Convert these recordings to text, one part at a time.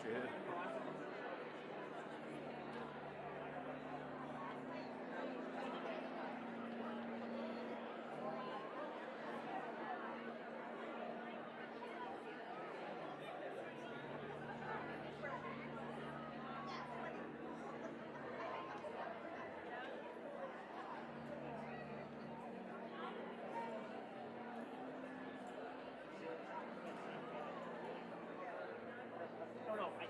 学。No, no, I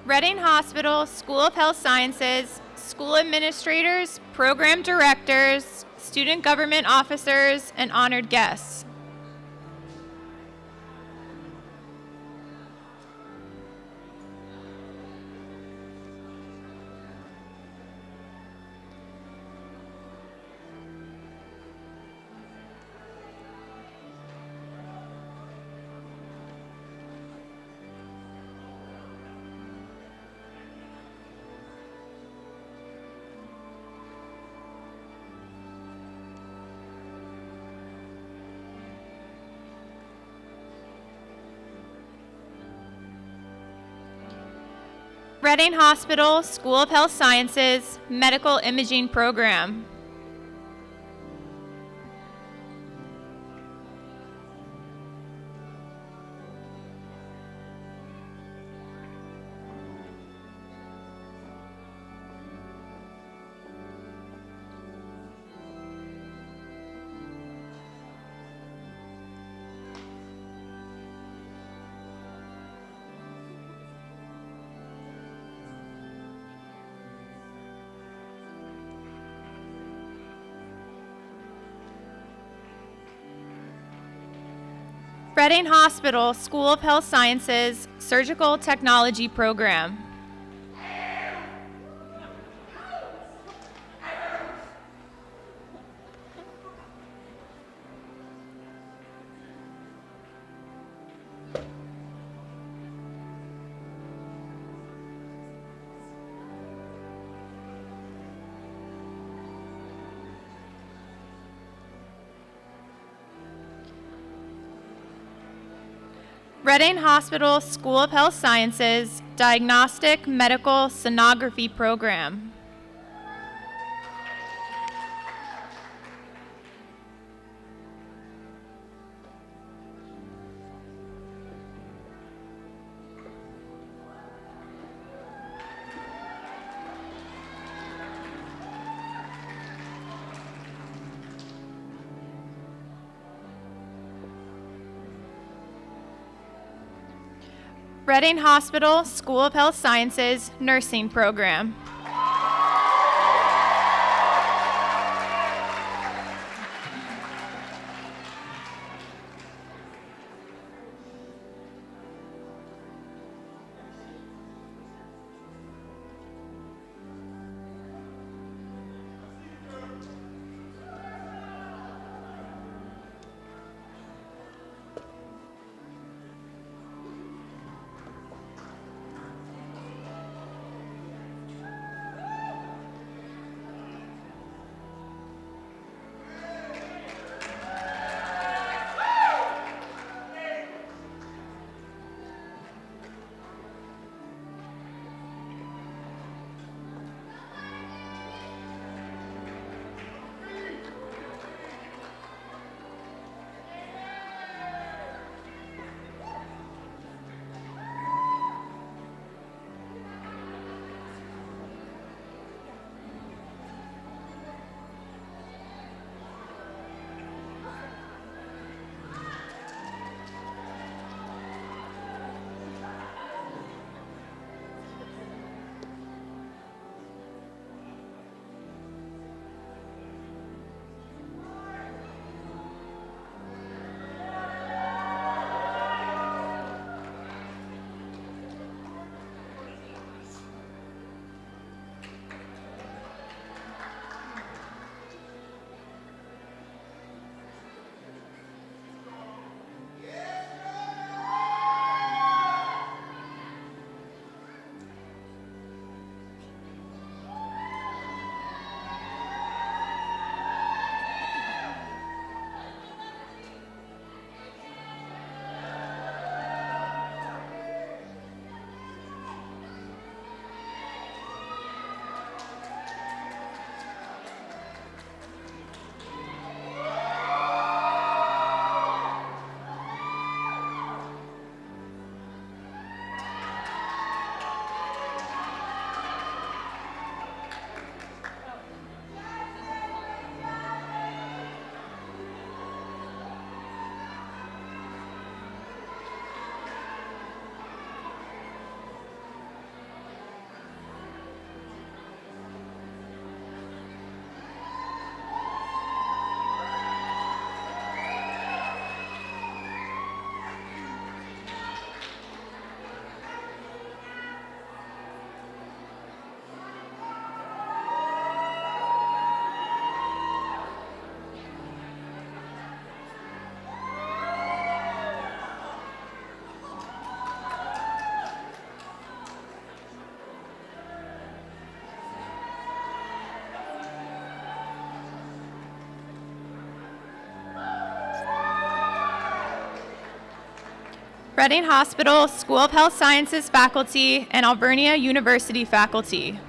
Reading Hospital School of Health Sciences, school administrators, program directors, student government officers, and honored guests. Reading Hospital School of Health Sciences Medical Imaging Program. Reading Hospital School of Health Sciences Surgical Technology Program. Reading Hospital School of Health Sciences Diagnostic Medical Sonography Program. Reading Hospital School of Health Sciences Nursing Program. Reading Hospital School of Health Sciences faculty, and Alvernia University faculty.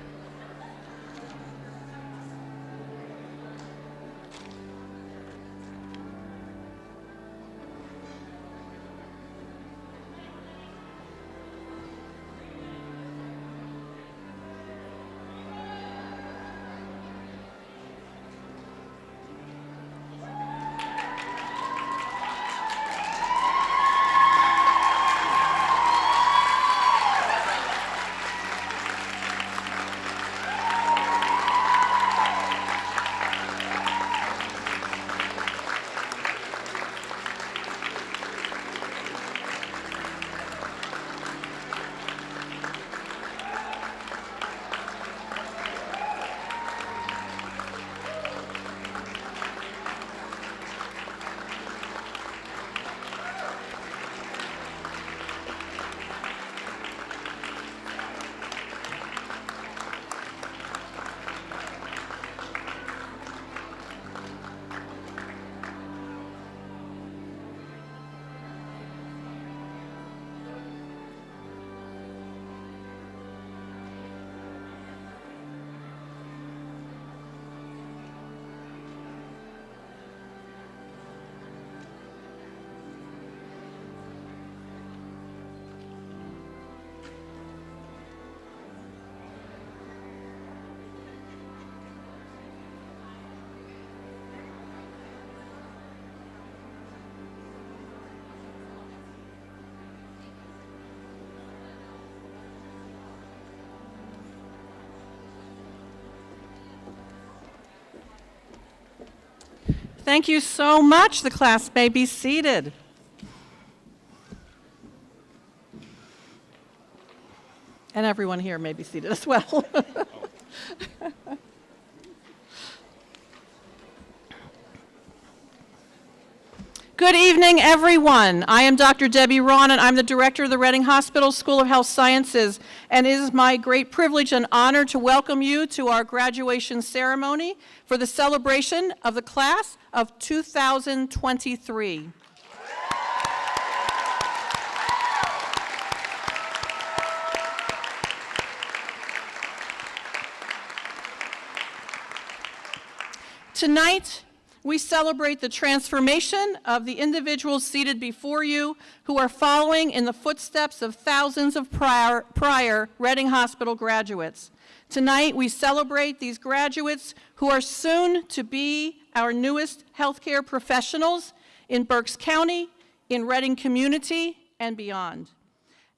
Thank you so much. The class may be seated. And everyone here may be seated as well. Good evening, everyone. I am Dr. Debbie Rahn, and I'm the director of the Reading Hospital School of Health Sciences. And it is my great privilege and honor to welcome you to our graduation ceremony for the celebration of the class of 2023. Tonight, we celebrate the transformation of the individuals seated before you who are following in the footsteps of thousands of prior Reading Hospital graduates. Tonight, we celebrate these graduates who are soon to be our newest healthcare professionals in Berks County, in Reading community, and beyond.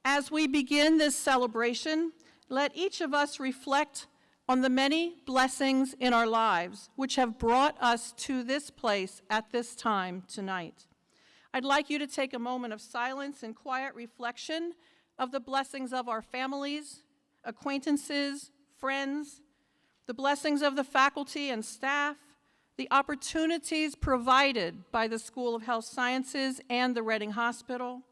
As we begin this celebration, let each of us reflect on the many blessings in our lives which have brought us to this place at this time tonight. I'd like you to take a moment of silence and quiet reflection of the blessings of our families, acquaintances, friends, the blessings of the faculty and staff, the opportunities provided by the School of Health Sciences and the Reading Hospital,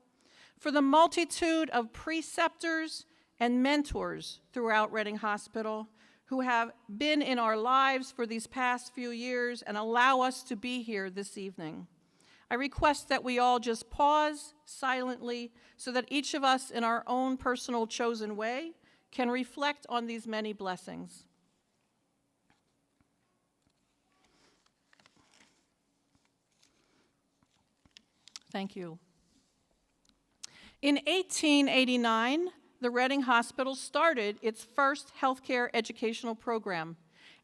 for the multitude of preceptors and mentors throughout Reading Hospital who have been in our lives for these past few years and allow us to be here this evening. I request that we all just pause silently so that each of us in our own personal chosen way can reflect on these many blessings. Thank you. In 1889, the Reading Hospital started its first healthcare educational program.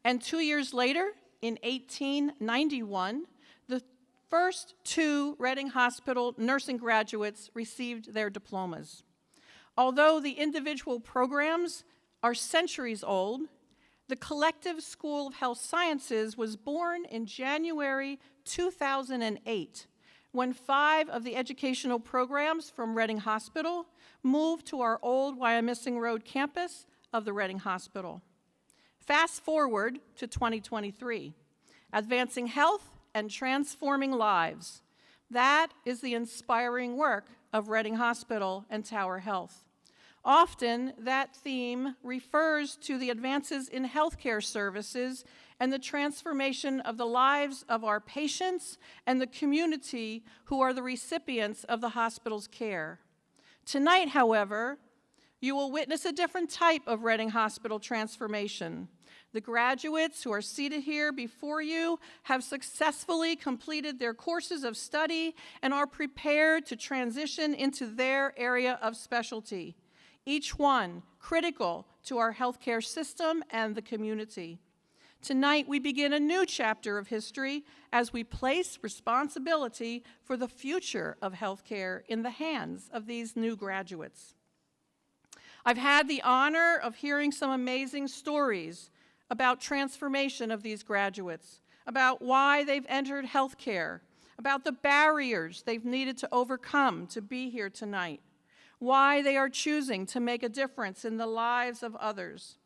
And 2 years later, in 1891, the first 2 Reading Hospital nursing graduates received their diplomas. Although the individual programs are centuries old, the collective School of Health Sciences was born in January 2008, when 5 of the educational programs from Reading Hospital moved to our old Wyomissing Road campus of the Reading Hospital. Fast forward to 2023, advancing health and transforming lives. That is the inspiring work of Reading Hospital and Tower Health. Often, that theme refers to the advances in healthcare services and the transformation of the lives of our patients and the community who are the recipients of the hospital's care. Tonight, however, you will witness a different type of Reading Hospital transformation. The graduates who are seated here before you have successfully completed their courses of study and are prepared to transition into their area of specialty, each one critical to our healthcare system and the community. Tonight, we begin a new chapter of history as we place responsibility for the future of healthcare in the hands of these new graduates. I've had the honor of hearing some amazing stories about transformation of these graduates, about why they've entered healthcare, about the barriers they've needed to overcome to be here tonight, why they are choosing to make a difference in the lives of others.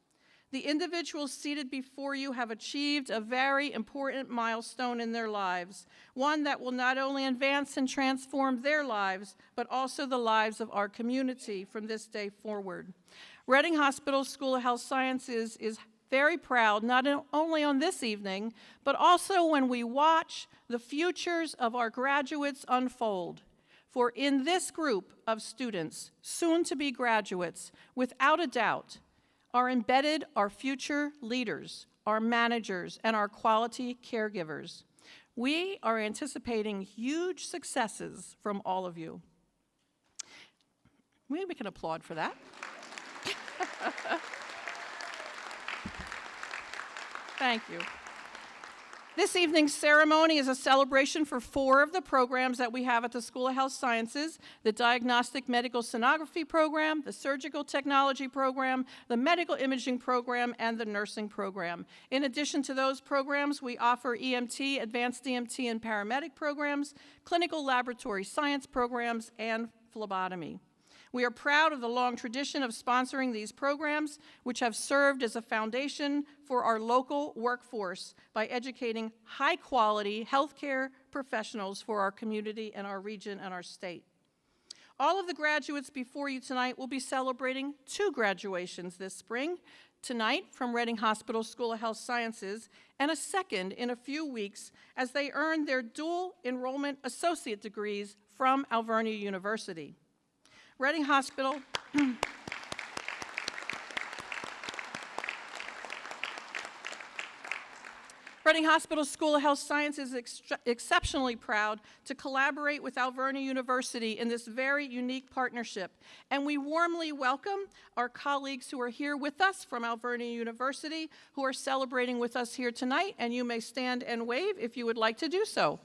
The individuals seated before you have achieved a very important milestone in their lives, one that will not only advance and transform their lives, but also the lives of our community from this day forward. Reading Hospital School of Health Sciences is very proud, not only on this evening, but also when we watch the futures of our graduates unfold. For in this group of students, soon to be graduates, without a doubt, are embedded our future leaders, our managers, and our quality caregivers. We are anticipating huge successes from all of you. Maybe we can applaud for that. Thank you. This evening's ceremony is a celebration for 4 of the programs that we have at the School of Health Sciences: the Diagnostic Medical Sonography Program, the Surgical Technology Program, the Medical Imaging Program, and the Nursing Program. In addition to those programs, we offer EMT, Advanced EMT and Paramedic programs, Clinical Laboratory Science programs, and phlebotomy. We are proud of the long tradition of sponsoring these programs, which have served as a foundation for our local workforce by educating high-quality healthcare professionals for our community and our region and our state. All of the graduates before you tonight will be celebrating 2 graduations this spring, tonight from Reading Hospital School of Health Sciences, and a second in a few weeks as they earn their dual enrollment associate degrees from Alvernia University. Reading Hospital Reading Hospital School of Health Sciences is exceptionally proud to collaborate with Alvernia University in this very unique partnership, and we warmly welcome our colleagues who are here with us from Alvernia University, who are celebrating with us here tonight, and you may stand and wave if you would like to do so.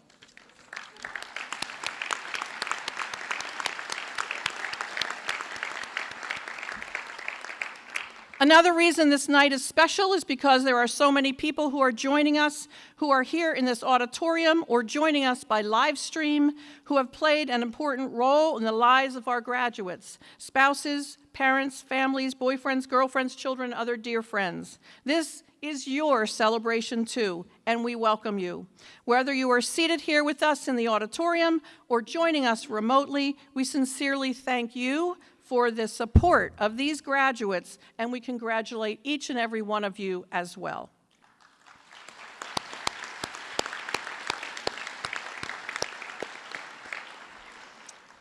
Another reason this night is special is because there are so many people who are joining us, who are here in this auditorium or joining us by live stream, who have played an important role in the lives of our graduates: spouses, parents, families, boyfriends, girlfriends, children, and other dear friends. This is your celebration too, and we welcome you. Whether you are seated here with us in the auditorium or joining us remotely, we sincerely thank you for the support of these graduates, and we congratulate each and every one of you as well.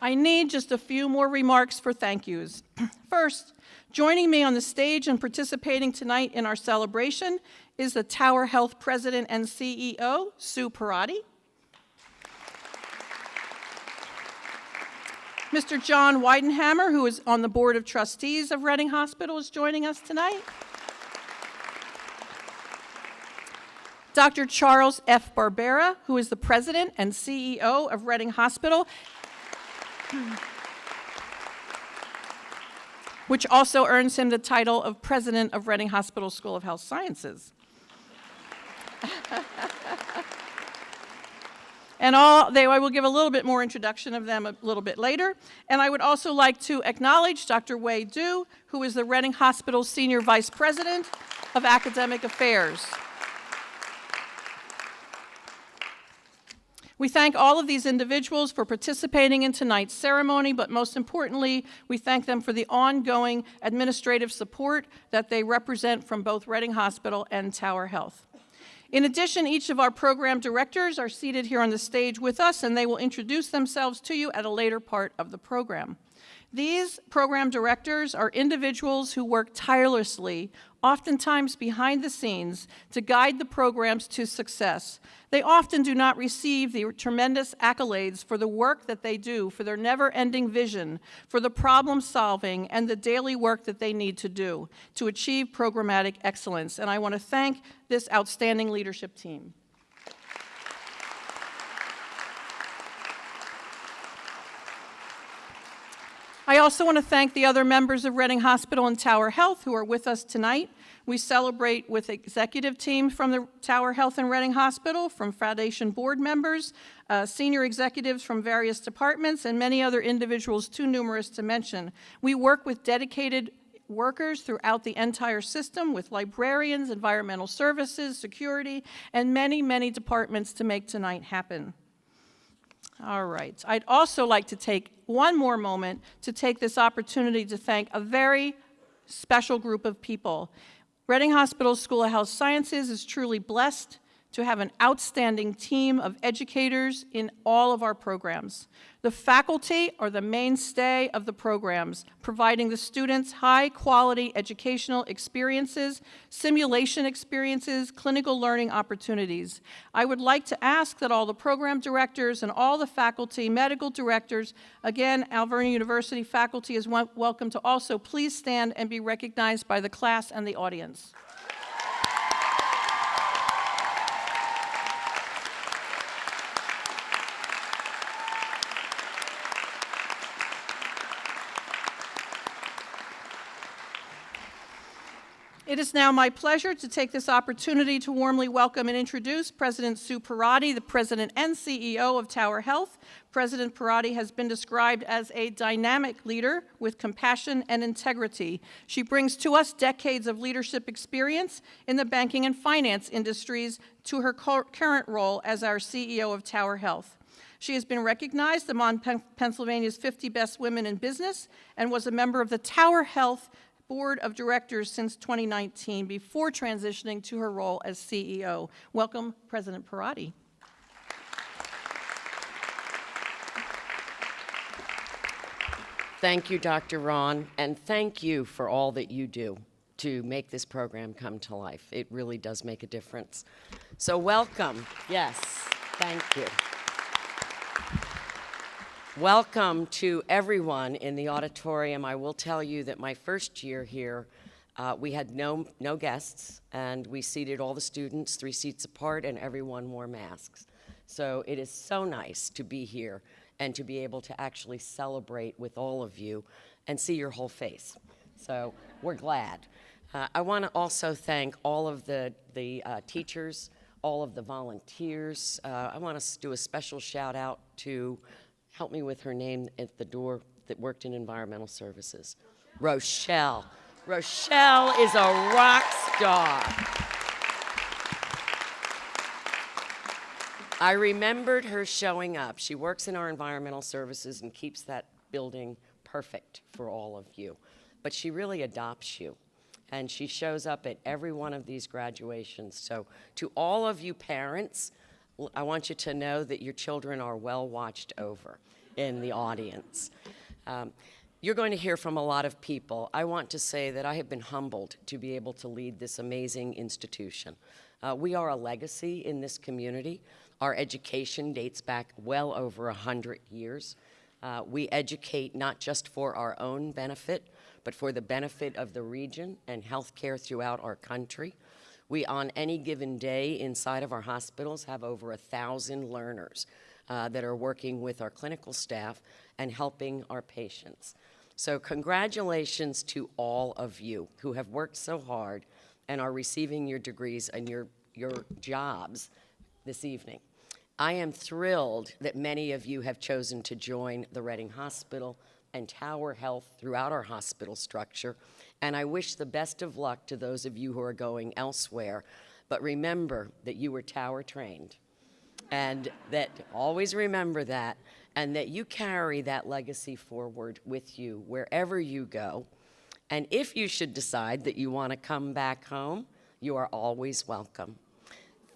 I need just a few more remarks for thank yous. First, joining me on the stage and participating tonight in our celebration is the Tower Health President and CEO, Sue Parati. Mr. John Weidenhammer, who is on the Board of Trustees of Reading Hospital, is joining us tonight. Dr. Charles F. Barbera, who is the President and CEO of Reading Hospital, which also earns him the title of President of Reading Hospital School of Health Sciences. And I will give a little bit more introduction of them a little bit later. And I would also like to acknowledge Dr. Wei Du, who is the Reading Hospital Senior Vice President of Academic Affairs. We thank all of these individuals for participating in tonight's ceremony, but most importantly, we thank them for the ongoing administrative support that they represent from both Reading Hospital and Tower Health. In addition, each of our program directors are seated here on the stage with us, and they will introduce themselves to you at a later part of the program. These program directors are individuals who work tirelessly, oftentimes behind the scenes, to guide the programs to success. They often do not receive the tremendous accolades for the work that they do, for their never-ending vision, for the problem solving, and the daily work that they need to do to achieve programmatic excellence. And I want to thank this outstanding leadership team. I also want to thank the other members of Reading Hospital and Tower Health who are with us tonight. We celebrate with executive team from the Tower Health and Reading Hospital, from Foundation board members, senior executives from various departments, and many other individuals too numerous to mention. We work with dedicated workers throughout the entire system, with librarians, environmental services, security, and many, many departments to make tonight happen. All right. I'd also like to take one more moment to take this opportunity to thank a very special group of people. Reading Hospital School of Health Sciences is truly blessed to have an outstanding team of educators in all of our programs. The faculty are the mainstay of the programs, providing the students high-quality educational experiences, simulation experiences, clinical learning opportunities. I would like to ask that all the program directors and all the faculty, medical directors, again, Alvernia University faculty is welcome to also please stand and be recognized by the class and the audience. It is now my pleasure to take this opportunity to warmly welcome and introduce President Sue Parati, the President and CEO of Tower Health. President Parati has been described as a dynamic leader with compassion and integrity. She brings to us decades of leadership experience in the banking and finance industries to her current role as our CEO of Tower Health. She has been recognized among Pennsylvania's 50 Best Women in Business and was a member of the Tower Health Board of Directors since 2019 before transitioning to her role as CEO. Welcome, President Parati. Thank you, Dr. Ron, and thank you for all that you do to make this program come to life. It really does make a difference. So welcome. Yes, thank you. Welcome to everyone in the auditorium. I will tell you that my first year here, we had no guests, and we seated all the students 3 seats apart, and everyone wore masks. So it is so nice to be here and to be able to actually celebrate with all of you and see your whole face. So we're glad. I want to also thank all of the teachers, all of the volunteers. I want to do a special shout out to, help me with her name at the door, that worked in environmental services. Rochelle. Rochelle is a rock star. I remembered her showing up. She works in our environmental services and keeps that building perfect for all of you. But she really adopts you. And she shows up at every one of these graduations. So to all of you parents, I want you to know that your children are well watched over in the audience. You're going to hear from a lot of people. I want to say that I have been humbled to be able to lead this amazing institution. We are a legacy in this community. Our education dates back well over 100 years. We educate not just for our own benefit, but for the benefit of the region and healthcare throughout our country. We, on any given day inside of our hospitals, have over 1,000 learners that are working with our clinical staff and helping our patients. So congratulations to all of you who have worked so hard and are receiving your degrees and your jobs this evening. I am thrilled that many of you have chosen to join the Reading Hospital and Tower Health throughout our hospital structure, and I wish the best of luck to those of you who are going elsewhere. But remember that you were Tower trained, and that always remember that, and that you carry that legacy forward with you wherever you go. And if you should decide that you want to come back home, you are always welcome.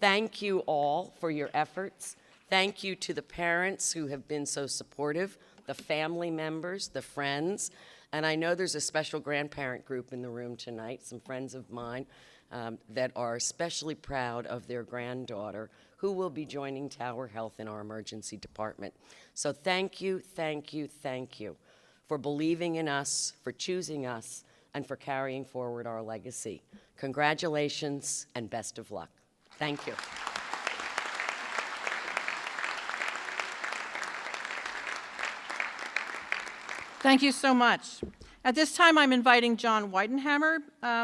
Thank you all for your efforts. Thank you to the parents who have been so supportive the family members, the friends, and I know there's a special grandparent group in the room tonight, some friends of mine that are especially proud of their granddaughter who will be joining Tower Health in our emergency department. So thank you, thank you, thank you for believing in us, for choosing us, and for carrying forward our legacy. Congratulations and best of luck. Thank you. Thank you so much. At this time, I'm inviting John Weidenhammer,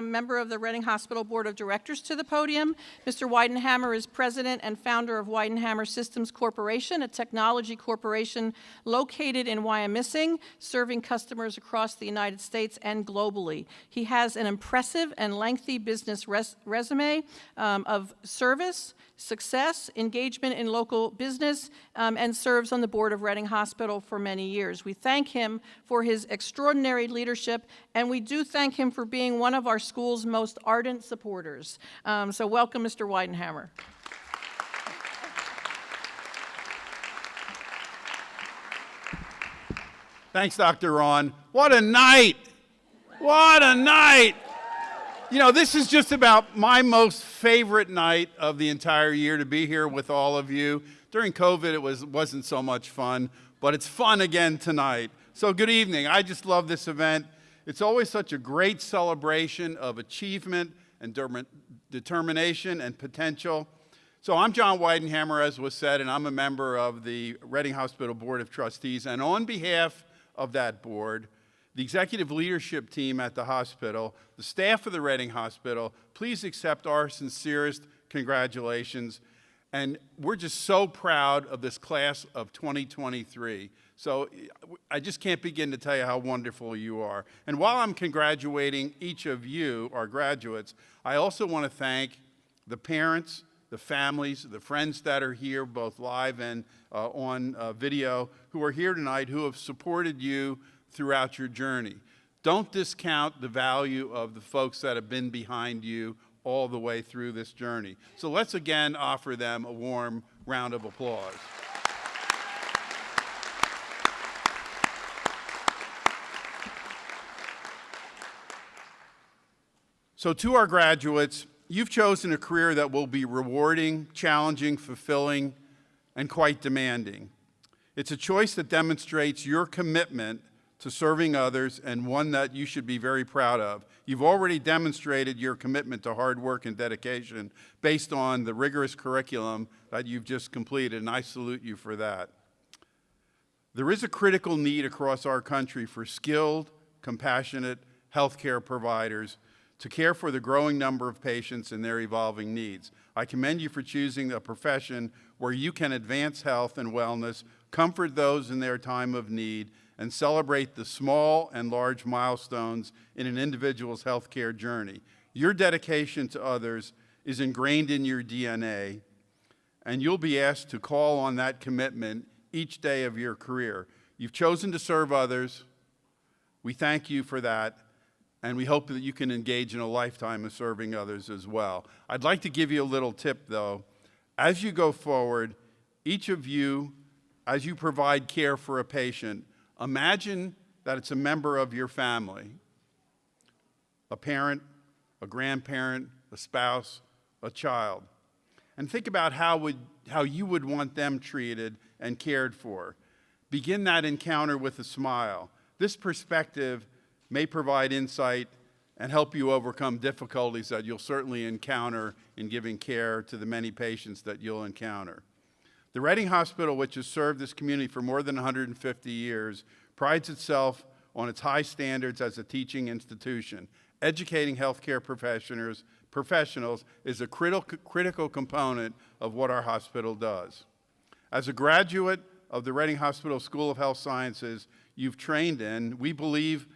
member of the Reading Hospital Board of Directors, to the podium. Mr. Weidenhammer is president and founder of Weidenhammer Systems Corporation, a technology corporation located in Wyomissing, serving customers across the United States and globally. He has an impressive and lengthy business resume of service, success, engagement in local business, and serves on the board of Reading Hospital for many years. We thank him for his extraordinary leadership, and we do thank him for being one of our school's most ardent supporters. So welcome, Mr. Weidenhammer. Thanks, Dr. Ron. What a night! What a night! You know, this is just about my most favorite night of the entire year, to be here with all of you. During COVID, it wasn't so much fun, but it's fun again tonight. So good evening. I just love this event. It's always such a great celebration of achievement and determination and potential. So I'm John Weidenhammer, as was said, and I'm a member of the Reading Hospital Board of Trustees. And on behalf of that board, the executive leadership team at the hospital, the staff of the Reading Hospital, please accept our sincerest congratulations. And we're just so proud of this class of 2023. So I just can't begin to tell you how wonderful you are. And while I'm congratulating each of you, our graduates, I also want to thank the parents, the families, the friends that are here, both live and on video, who are here tonight, who have supported you throughout your journey. Don't discount the value of the folks that have been behind you all the way through this journey. So let's again offer them a warm round of applause. So to our graduates, you've chosen a career that will be rewarding, challenging, fulfilling, and quite demanding. It's a choice that demonstrates your commitment to serving others, and one that you should be very proud of. You've already demonstrated your commitment to hard work and dedication based on the rigorous curriculum that you've just completed, and I salute you for that. There is a critical need across our country for skilled, compassionate healthcare providers to care for the growing number of patients and their evolving needs. I commend you for choosing a profession where you can advance health and wellness, comfort those in their time of need, and celebrate the small and large milestones in an individual's healthcare journey. Your dedication to others is ingrained in your DNA, and you'll be asked to call on that commitment each day of your career. You've chosen to serve others. We thank you for that, and we hope that you can engage in a lifetime of serving others as well. I'd like to give you a little tip, though. As you go forward, each of you, as you provide care for a patient, imagine that it's a member of your family, a parent, a grandparent, a spouse, a child. And think about how you would want them treated and cared for. Begin that encounter with a smile. This perspective may provide insight and help you overcome difficulties that you'll certainly encounter in giving care to the many patients that you'll encounter. The Reading Hospital, which has served this community for more than 150 years, prides itself on its high standards as a teaching institution. Educating healthcare professionals is a critical component of what our hospital does. As a graduate of the Reading Hospital School of Health Sciences you've trained in, we believe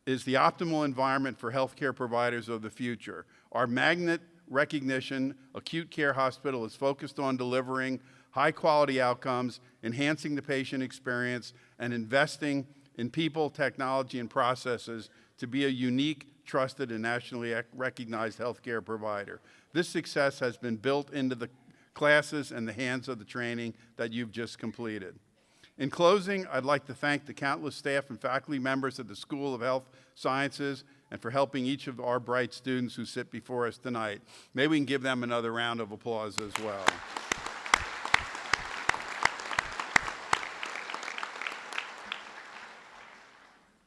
is the optimal environment for healthcare providers of the future. Our magnet recognition acute care hospital is focused on delivering high-quality outcomes, enhancing the patient experience, and investing in people, technology, and processes to be a unique, trusted, and nationally recognized healthcare provider. This success has been built into the classes and the hands of the training that you've just completed. In closing, I'd like to thank the countless staff and faculty members of the School of Health Sciences and for helping each of our bright students who sit before us tonight. Maybe we can give them another round of applause as well.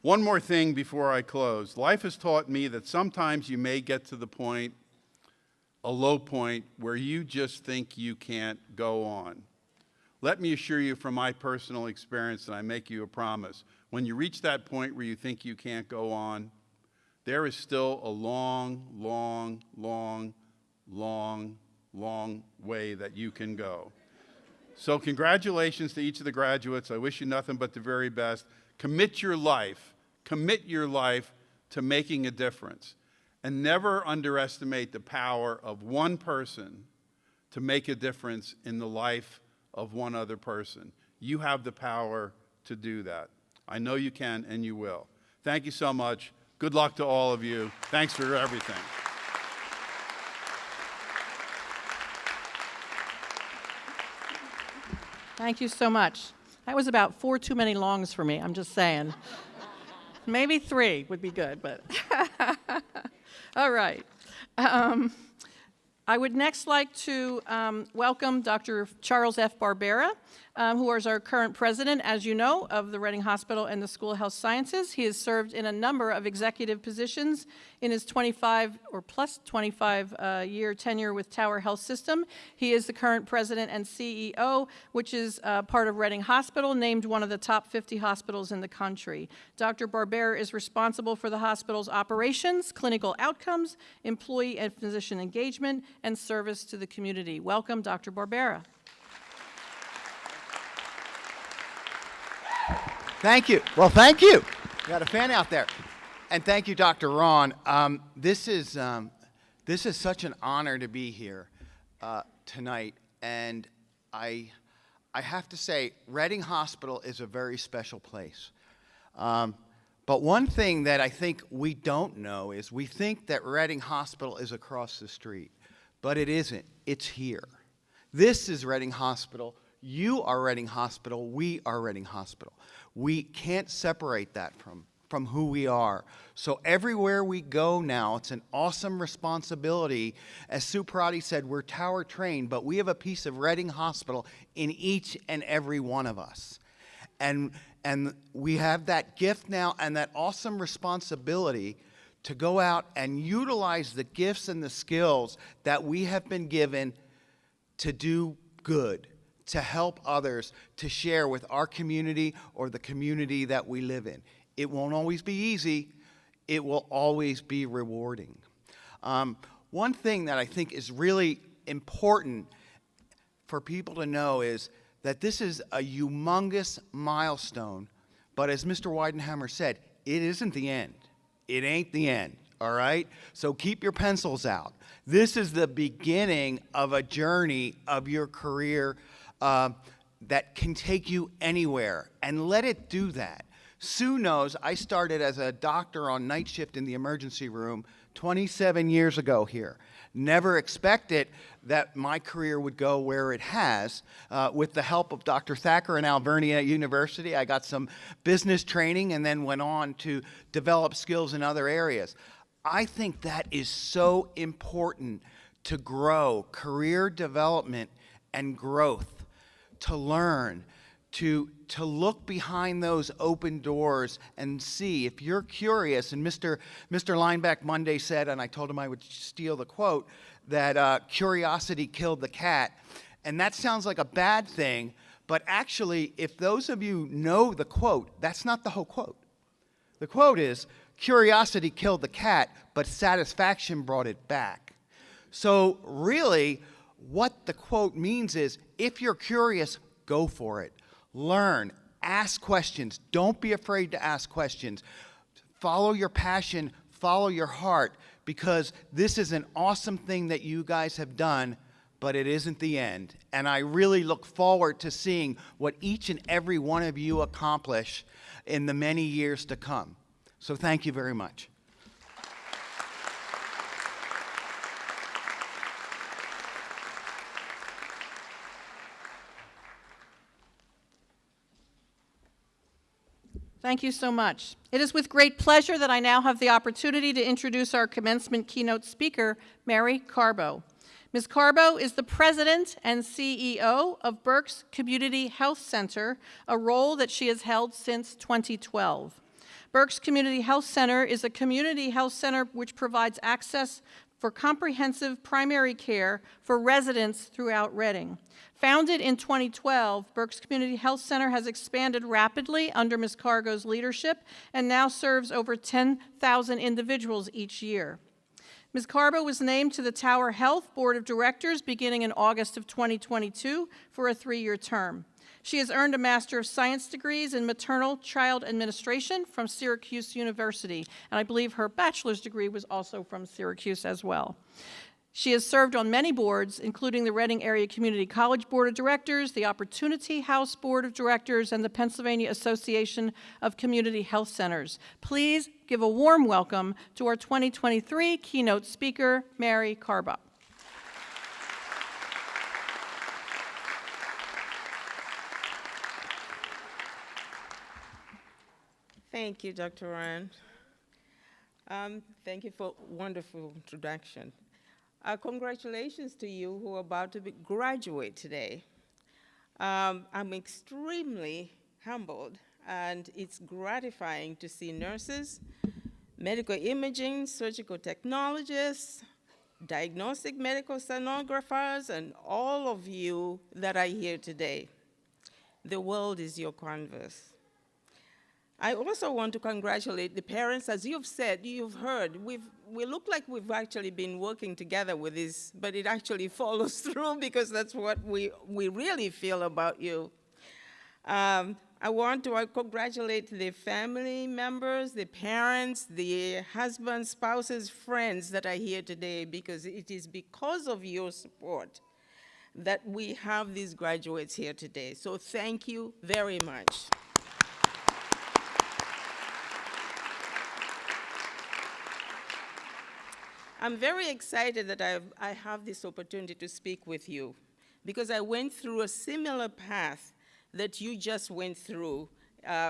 One more thing before I close. Life has taught me that sometimes you may get to the point, a low point, where you just think you can't go on. Let me assure you from my personal experience, and I make you a promise, when you reach that point where you think you can't go on, there is still a long, long, long, long, long way that you can go. So congratulations to each of the graduates. I wish you nothing but the very best. Commit your life to making a difference. And never underestimate the power of one person to make a difference in the life of one other person. You have the power to do that. I know you can and you will. Thank you so much. Good luck to all of you. Thanks for everything. Thank you so much. That was about 4 too many longs for me, I'm just saying. Maybe 3 would be good, but all right. I would next like to welcome Dr. Charles F. Barbera, who is our current president, as you know, of the Reading Hospital and the School of Health Sciences. He has served in a number of executive positions in his 25 year tenure with Tower Health System. He is the current president and CEO, which is part of Reading Hospital, named one of the top 50 hospitals in the country. Dr. Barbera is responsible for the hospital's operations, clinical outcomes, employee and physician engagement, and service to the community. Welcome, Dr. Barbera. Thank you. Well, thank you. You got a fan out there. And thank you, Dr. Ron. This is such an honor to be here tonight. And I have to say, Reading Hospital is a very special place. But one thing that I think we don't know is we think that Reading Hospital is across the street, but it isn't. It's here. This is Reading Hospital. You are Reading Hospital. We are Reading Hospital. We can't separate that from who we are. So everywhere we go now, it's an awesome responsibility. As Sue Parati said, we're tower trained, but we have a piece of Reading Hospital in each and every one of us. And we have that gift now and that awesome responsibility to go out and utilize the gifts and the skills that we have been given to do good, to help others, to share with our community or the community that we live in. It won't always be easy. It will always be rewarding. One thing that I think is really important for people to know is that this is a humongous milestone, but as Mr. Weidenhammer said, it isn't the end. It ain't the end, all right? So keep your pencils out. This is the beginning of a journey of your career that can take you anywhere, and let it do that. Sue knows I started as a doctor on night shift in the emergency room 27 years ago here. Never expected that my career would go where it has. With the help of Dr. Thacker and Alvernia University, I got some business training and then went on to develop skills in other areas. I think that is so important to grow, career development and growth, to learn, to look behind those open doors and see. If you're curious, and Mr. Lineback Monday said, and I told him I would steal the quote, that curiosity killed the cat. And that sounds like a bad thing, but actually, if those of you know the quote, that's not the whole quote. The quote is, curiosity killed the cat, but satisfaction brought it back. So really, what the quote means is, if you're curious, go for it. Learn, ask questions. Don't be afraid to ask questions. Follow your passion, follow your heart, because this is an awesome thing that you guys have done, but it isn't the end. And I really look forward to seeing what each and every one of you accomplish in the many years to come. So thank you very much. Thank you so much. It is with great pleasure that I now have the opportunity to introduce our commencement keynote speaker, Mary Carbo. Ms. Carbo is the president and CEO of Berks Community Health Center, a role that she has held since 2012. Berks Community Health Center is a community health center which provides access for comprehensive primary care for residents throughout Reading. Founded in 2012, Berks Community Health Center has expanded rapidly under Ms. Carbo's leadership and now serves over 10,000 individuals each year. Ms. Carbo was named to the Tower Health Board of Directors beginning in August of 2022 for a 3-year term. She has earned a Master of Science degrees in Maternal Child Administration from Syracuse University, and I believe her bachelor's degree was also from Syracuse as well. She has served on many boards, including the Reading Area Community College Board of Directors, the Opportunity House Board of Directors, and the Pennsylvania Association of Community Health Centers. Please give a warm welcome to our 2023 keynote speaker, Mary Carbo. Thank you, Dr. Ryan. Thank you for a wonderful introduction. Congratulations to you who are about to graduate today. I'm extremely humbled, and it's gratifying to see nurses, medical imaging, surgical technologists, diagnostic medical sonographers, and all of you that are here today. The world is your canvas. I also want to congratulate the parents. As you've said, you've heard, we look like we've actually been working together with this, but it actually follows through because that's what we really feel about you. I want to congratulate the family members, the parents, the husbands, spouses, friends that are here today, because it is because of your support that we have these graduates here today. So thank you very much. I'm very excited that I have this opportunity to speak with you because I went through a similar path that you just went through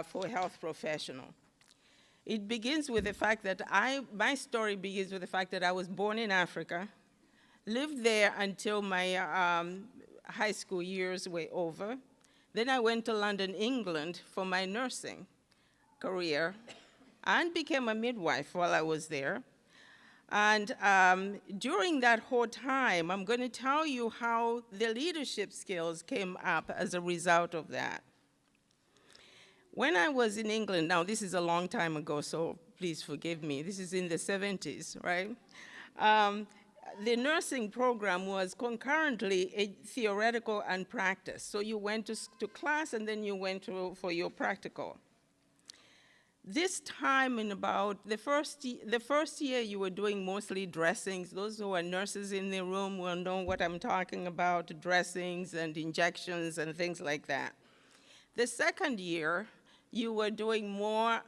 for a health professional. It begins with the fact that my story begins with the fact that I was born in Africa, lived there until my high school years were over. Then I went to London, England for my nursing career and became a midwife while I was there. And during that whole time, I'm going to tell you how the leadership skills came up as a result of that. When I was in England, now this is a long time ago, so please forgive me. This is in the 70s, right? The nursing program was concurrently a theoretical and practice. So you went to class and then you went for your practical. This time in about the first year you were doing mostly dressings. Those who are nurses in the room will know what I'm talking about, dressings and injections and things like that. The second year, you were doing more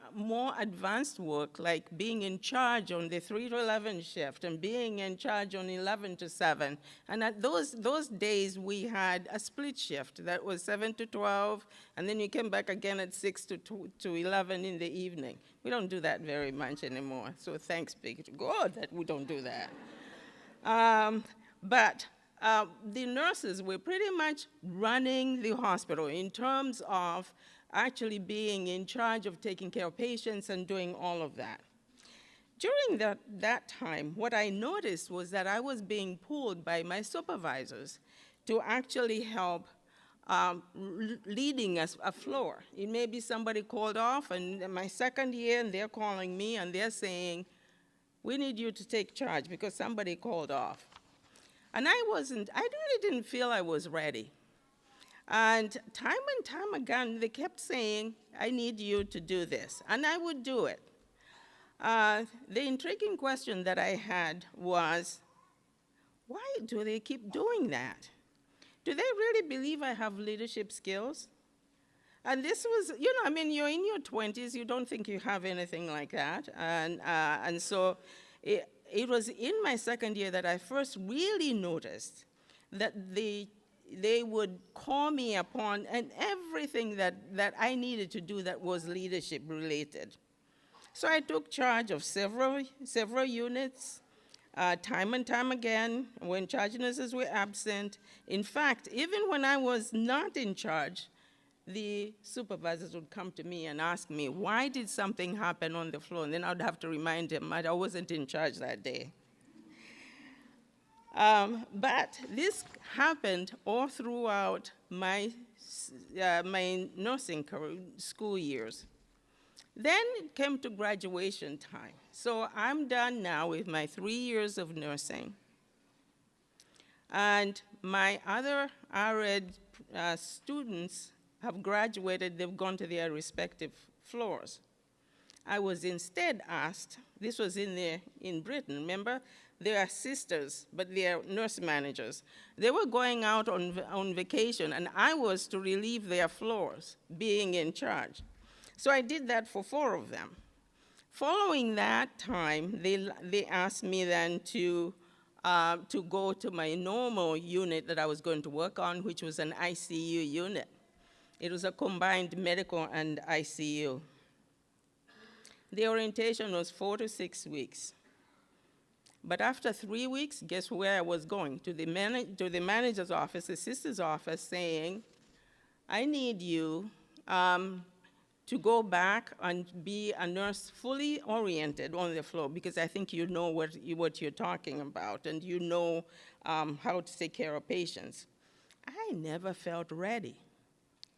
advanced work, like being in charge on the 3 to 11 shift and being in charge on 11 to 7. And at those days, we had a split shift that was 7 to 12, and then you came back again at 6 to 11 in the evening. We don't do that very much anymore, so thanks be to God that we don't do that. But the nurses were pretty much running the hospital in terms of actually being in charge of taking care of patients and doing all of that. During that time, what I noticed was that I was being pulled by my supervisors to actually help leading a floor. It may be somebody called off, and in my second year, and they're calling me, and they're saying, we need you to take charge because somebody called off. And I really didn't feel I was ready. And time again, they kept saying, I need you to do this, and I would do it. The intriguing question that I had was, why do they keep doing that? Do they really believe I have leadership skills? And this was, you're in your 20s, you don't think you have anything like that. And so it was in my second year that I first really noticed that the they would call me upon and everything that I needed to do that was leadership related. So I took charge of several units, time and time again, when charge nurses were absent. In fact, even when I was not in charge, the supervisors would come to me and ask me, why did something happen on the floor? And then I'd have to remind them that I wasn't in charge that day. But this happened all throughout my nursing school years. Then it came to graduation time. So I'm done now with my 3 years of nursing. And my other RED students have graduated, they've gone to their respective floors. I was instead asked, this was in Britain, remember? They are sisters, but they are nurse managers. They were going out on vacation, and I was to relieve their floors, being in charge. So I did that for 4 of them. Following that time, they asked me then to go to my normal unit that I was going to work on, which was an ICU unit. It was a combined medical and ICU. The orientation was 4 to 6 weeks. But after 3 weeks, guess where I was going? To the manager's office, the sister's office, saying, I need you to go back and be a nurse fully oriented on the floor, because I think you know what you're talking about, and you know how to take care of patients. I never felt ready.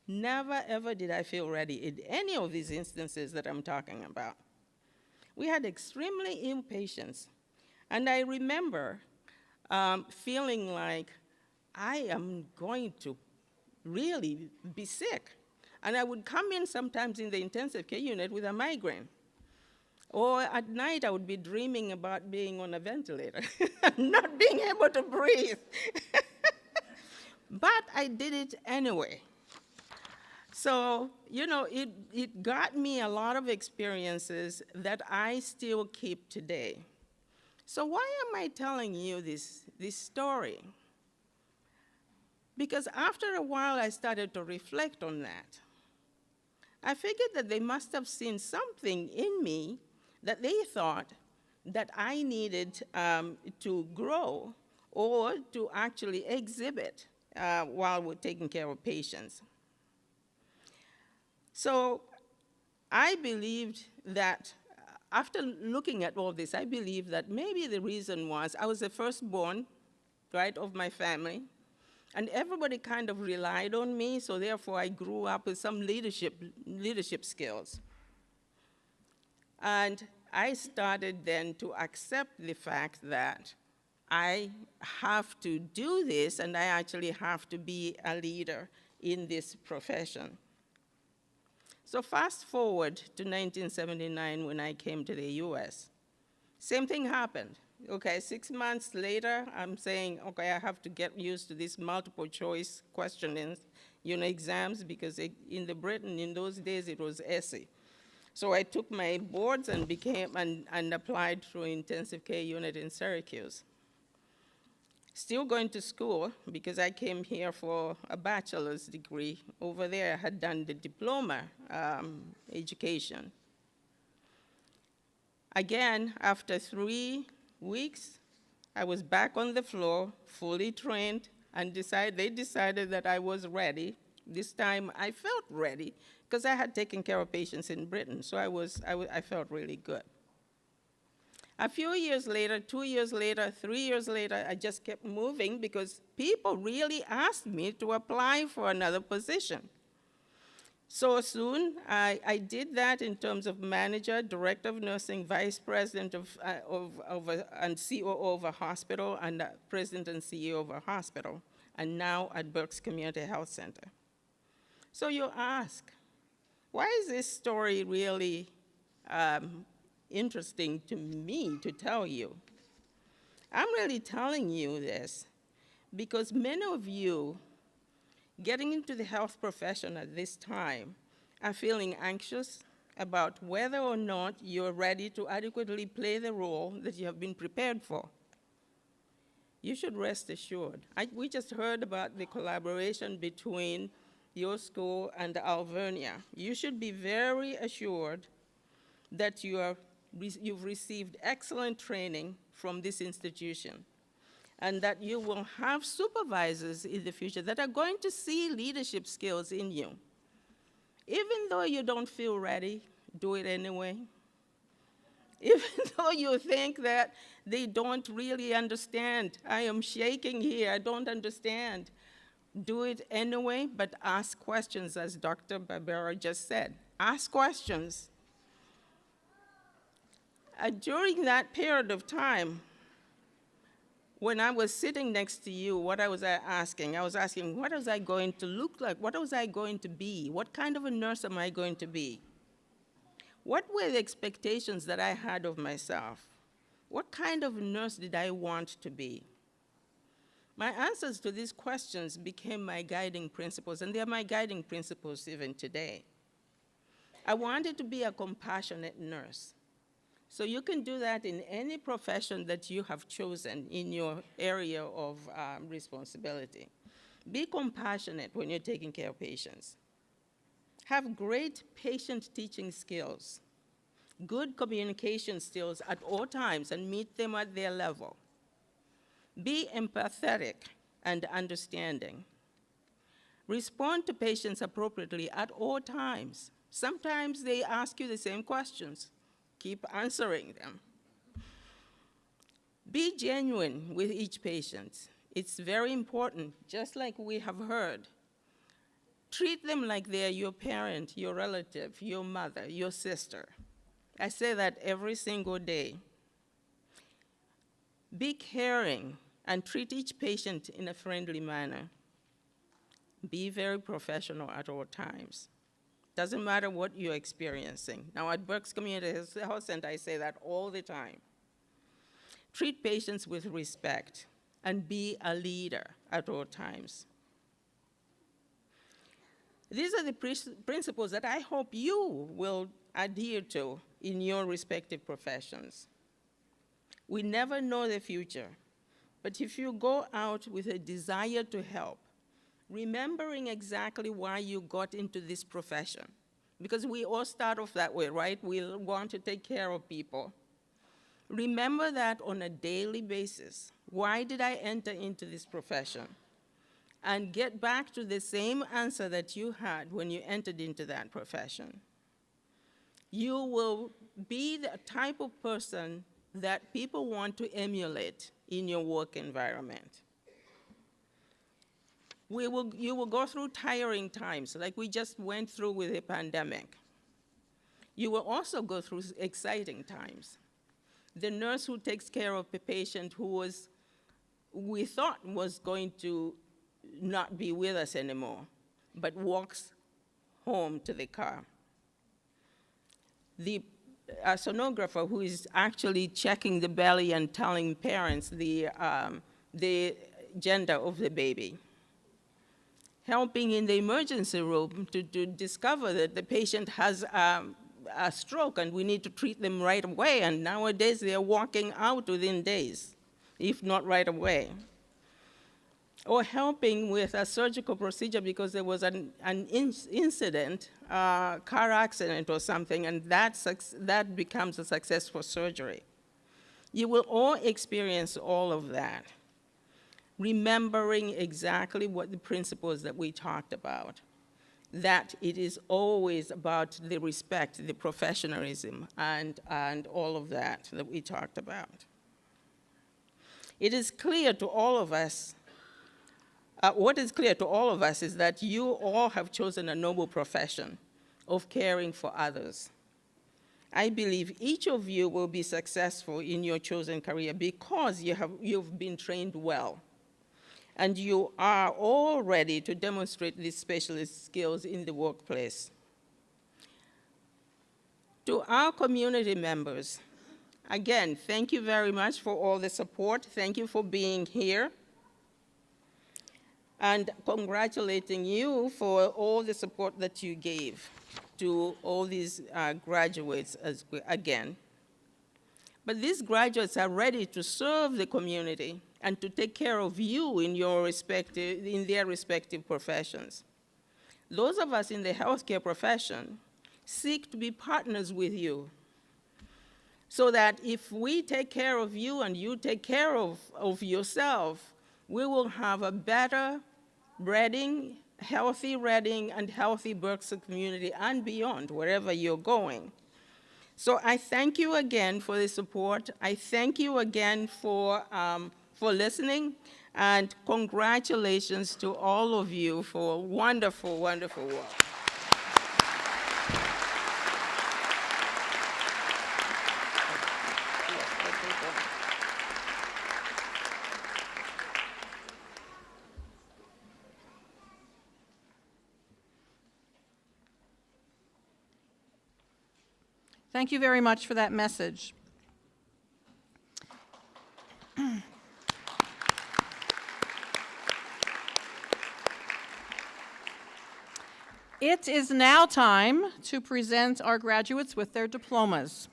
Never, ever did I feel ready in any of these instances that I'm talking about. We had extremely ill patients. And I remember feeling like I am going to really be sick. And I would come in sometimes in the intensive care unit with a migraine. Or at night, I would be dreaming about being on a ventilator, not being able to breathe. But I did it anyway. So, you know, it got me a lot of experiences that I still keep today. So why am I telling you this story? Because after a while, I started to reflect on that. I figured that they must have seen something in me that they thought that I needed to grow or to actually exhibit while we're taking care of patients. So I believed that after looking at all this, I believe that maybe the reason was I was the firstborn, right, of my family, and everybody kind of relied on me, so therefore I grew up with some leadership skills. And I started then to accept the fact that I have to do this, and I actually have to be a leader in this profession. So fast forward to 1979 when I came to the US. Same thing happened. Okay, 6 months later, I'm saying, okay, I have to get used to these multiple choice questioning, exams, because in Britain, in those days, it was essay. So I took my boards and and applied through intensive care unit in Syracuse. Still going to school, because I came here for a bachelor's degree. Over there, I had done the diploma education. Again, after 3 weeks, I was back on the floor, fully trained, and they decided that I was ready. This time, I felt ready, because I had taken care of patients in Britain, so I felt really good. A few years later, 2 years later, 3 years later, I just kept moving because people really asked me to apply for another position. So soon, I did that in terms of manager, director of nursing, vice president and COO of a hospital, and president and CEO of a hospital, and now at Berks Community Health Center. So you ask, why is this story really interesting to me to tell you? I'm really telling you this because many of you getting into the health profession at this time are feeling anxious about whether or not you're ready to adequately play the role that you have been prepared for. you should rest assured. We just heard about the collaboration between your school and Alvernia. You should be very assured that you've received excellent training from this institution, and that you will have supervisors in the future that are going to see leadership skills in you. Even though you don't feel ready, do it anyway. Even though you think that they don't really understand, I am shaking here, I don't understand, do it anyway, but ask questions, as Dr. Barbera just said. Ask questions. During that period of time, when I was sitting next to you, what I was asking? I was asking, what was I going to look like? What was I going to be? What kind of a nurse am I going to be? What were the expectations that I had of myself? What kind of nurse did I want to be? My answers to these questions became my guiding principles, and they're my guiding principles even today. I wanted to be a compassionate nurse. So you can do that in any profession that you have chosen in your area of responsibility. Be compassionate when you're taking care of patients. Have great patient teaching skills, good communication skills at all times, and meet them at their level. Be empathetic and understanding. Respond to patients appropriately at all times. Sometimes they ask you the same questions. Keep answering them. Be genuine with each patient. It's very important, just like we have heard. Treat them like they're your parent, your relative, your mother, your sister. I say that every single day. Be caring and treat each patient in a friendly manner. Be very professional at all times. Doesn't matter what you're experiencing. Now at Berks Community Health Center, I say that all the time. Treat patients with respect and be a leader at all times. These are the principles that I hope you will adhere to in your respective professions. We never know the future, but if you go out with a desire to help, remembering exactly why you got into this profession, because we all start off that way, right? We want to take care of people. Remember that on a daily basis. Why did I enter into this profession? And get back to the same answer that you had when you entered into that profession. You will be the type of person that people want to emulate in your work environment. You will go through tiring times, like we just went through with the pandemic. You will also go through exciting times. The nurse who takes care of the patient who we thought was going to not be with us anymore, but walks home to the car. The sonographer who is actually checking the belly and telling parents the gender of the baby. Helping in the emergency room to discover that the patient has a stroke and we need to treat them right away, and nowadays they're walking out within days, if not right away. Or helping with a surgical procedure because there was an incident, car accident or something, and that becomes a successful surgery. You will all experience all of that, remembering exactly what the principles that we talked about, that it is always about the respect, the professionalism, and all of that we talked about. It is clear to all of us, what is clear to all of us is that you all have chosen a noble profession of caring for others. I believe each of you will be successful in your chosen career because you've been trained well. And you are all ready to demonstrate these specialist skills in the workplace. To our community members, again, thank you very much for all the support. Thank you for being here. And congratulating you for all the support that you gave to all these graduates again. But these graduates are ready to serve the community and to take care of you in their respective professions. Those of us in the healthcare profession seek to be partners with you, so that if we take care of you and you take care of yourself, we will have a better Reading, healthy Reading, and healthy Berkshire community and beyond, wherever you're going. So I thank you again for the support. I thank you again for listening, and congratulations to all of you for wonderful, wonderful work. Thank you very much for that message. It is now time to present our graduates with their diplomas.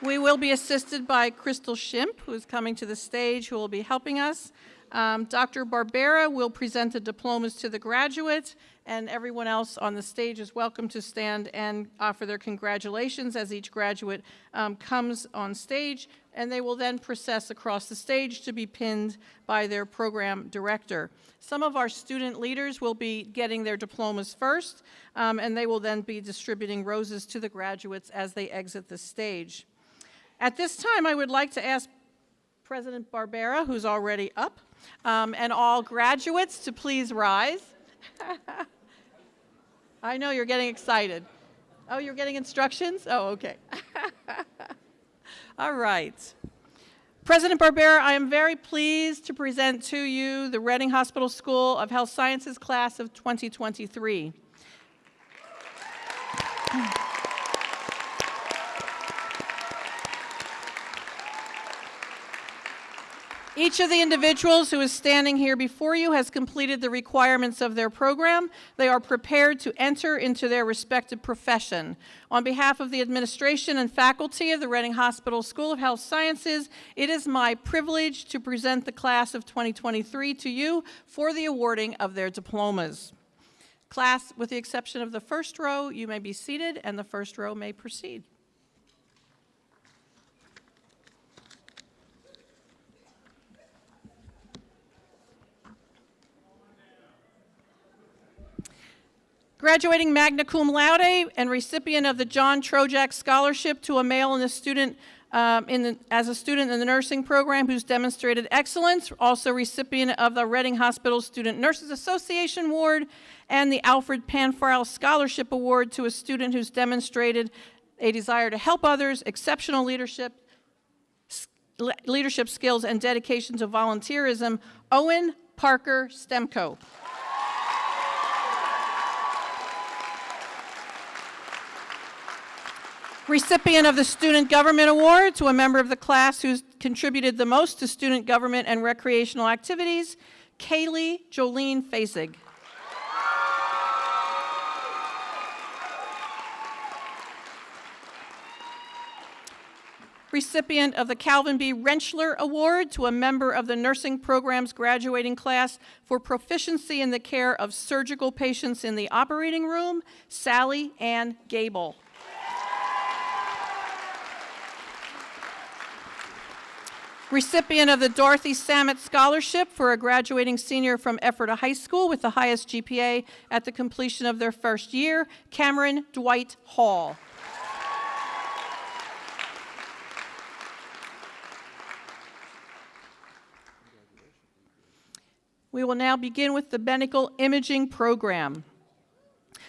We will be assisted by Crystal Shimp, who is coming to the stage, who will be helping us. Dr. Barbera will present the diplomas to the graduates, and everyone else on the stage is welcome to stand and offer their congratulations as each graduate comes on stage, and they will then process across the stage to be pinned by their program director. Some of our student leaders will be getting their diplomas first, and they will then be distributing roses to the graduates as they exit the stage. At this time, I would like to ask President Barbera, who's already up, and all graduates to please rise. I know you're getting excited. Oh, you're getting instructions? Oh, okay. All right. President Barbera, I am very pleased to present to you the Reading Hospital School of Health Sciences class of 2023. Each of the individuals who is standing here before you has completed the requirements of their program. They are prepared to enter into their respective profession. On behalf of the administration and faculty of the Reading Hospital School of Health Sciences, it is my privilege to present the class of 2023 to you for the awarding of their diplomas. Class, with the exception of the first row, you may be seated, and the first row may proceed. Graduating magna cum laude and recipient of the John Trojak Scholarship to a male and a student as a student in the nursing program who's demonstrated excellence, also recipient of the Reading Hospital Student Nurses Association Award and the Alfred Panfarel Scholarship Award to a student who's demonstrated a desire to help others, exceptional leadership skills, and dedication to volunteerism, Owen Parker Stemko. Recipient of the Student Government Award to a member of the class who's contributed the most to student government and recreational activities, Kaylee Jolene Fasig. Recipient of the Calvin B. Rentschler Award to a member of the nursing program's graduating class for proficiency in the care of surgical patients in the operating room, Sally Ann Gable. Recipient of the Dorothy Samet Scholarship for a graduating senior from Ephrata High School with the highest GPA at the completion of their first year, Cameron Dwight Hall. We will now begin with the medical imaging program.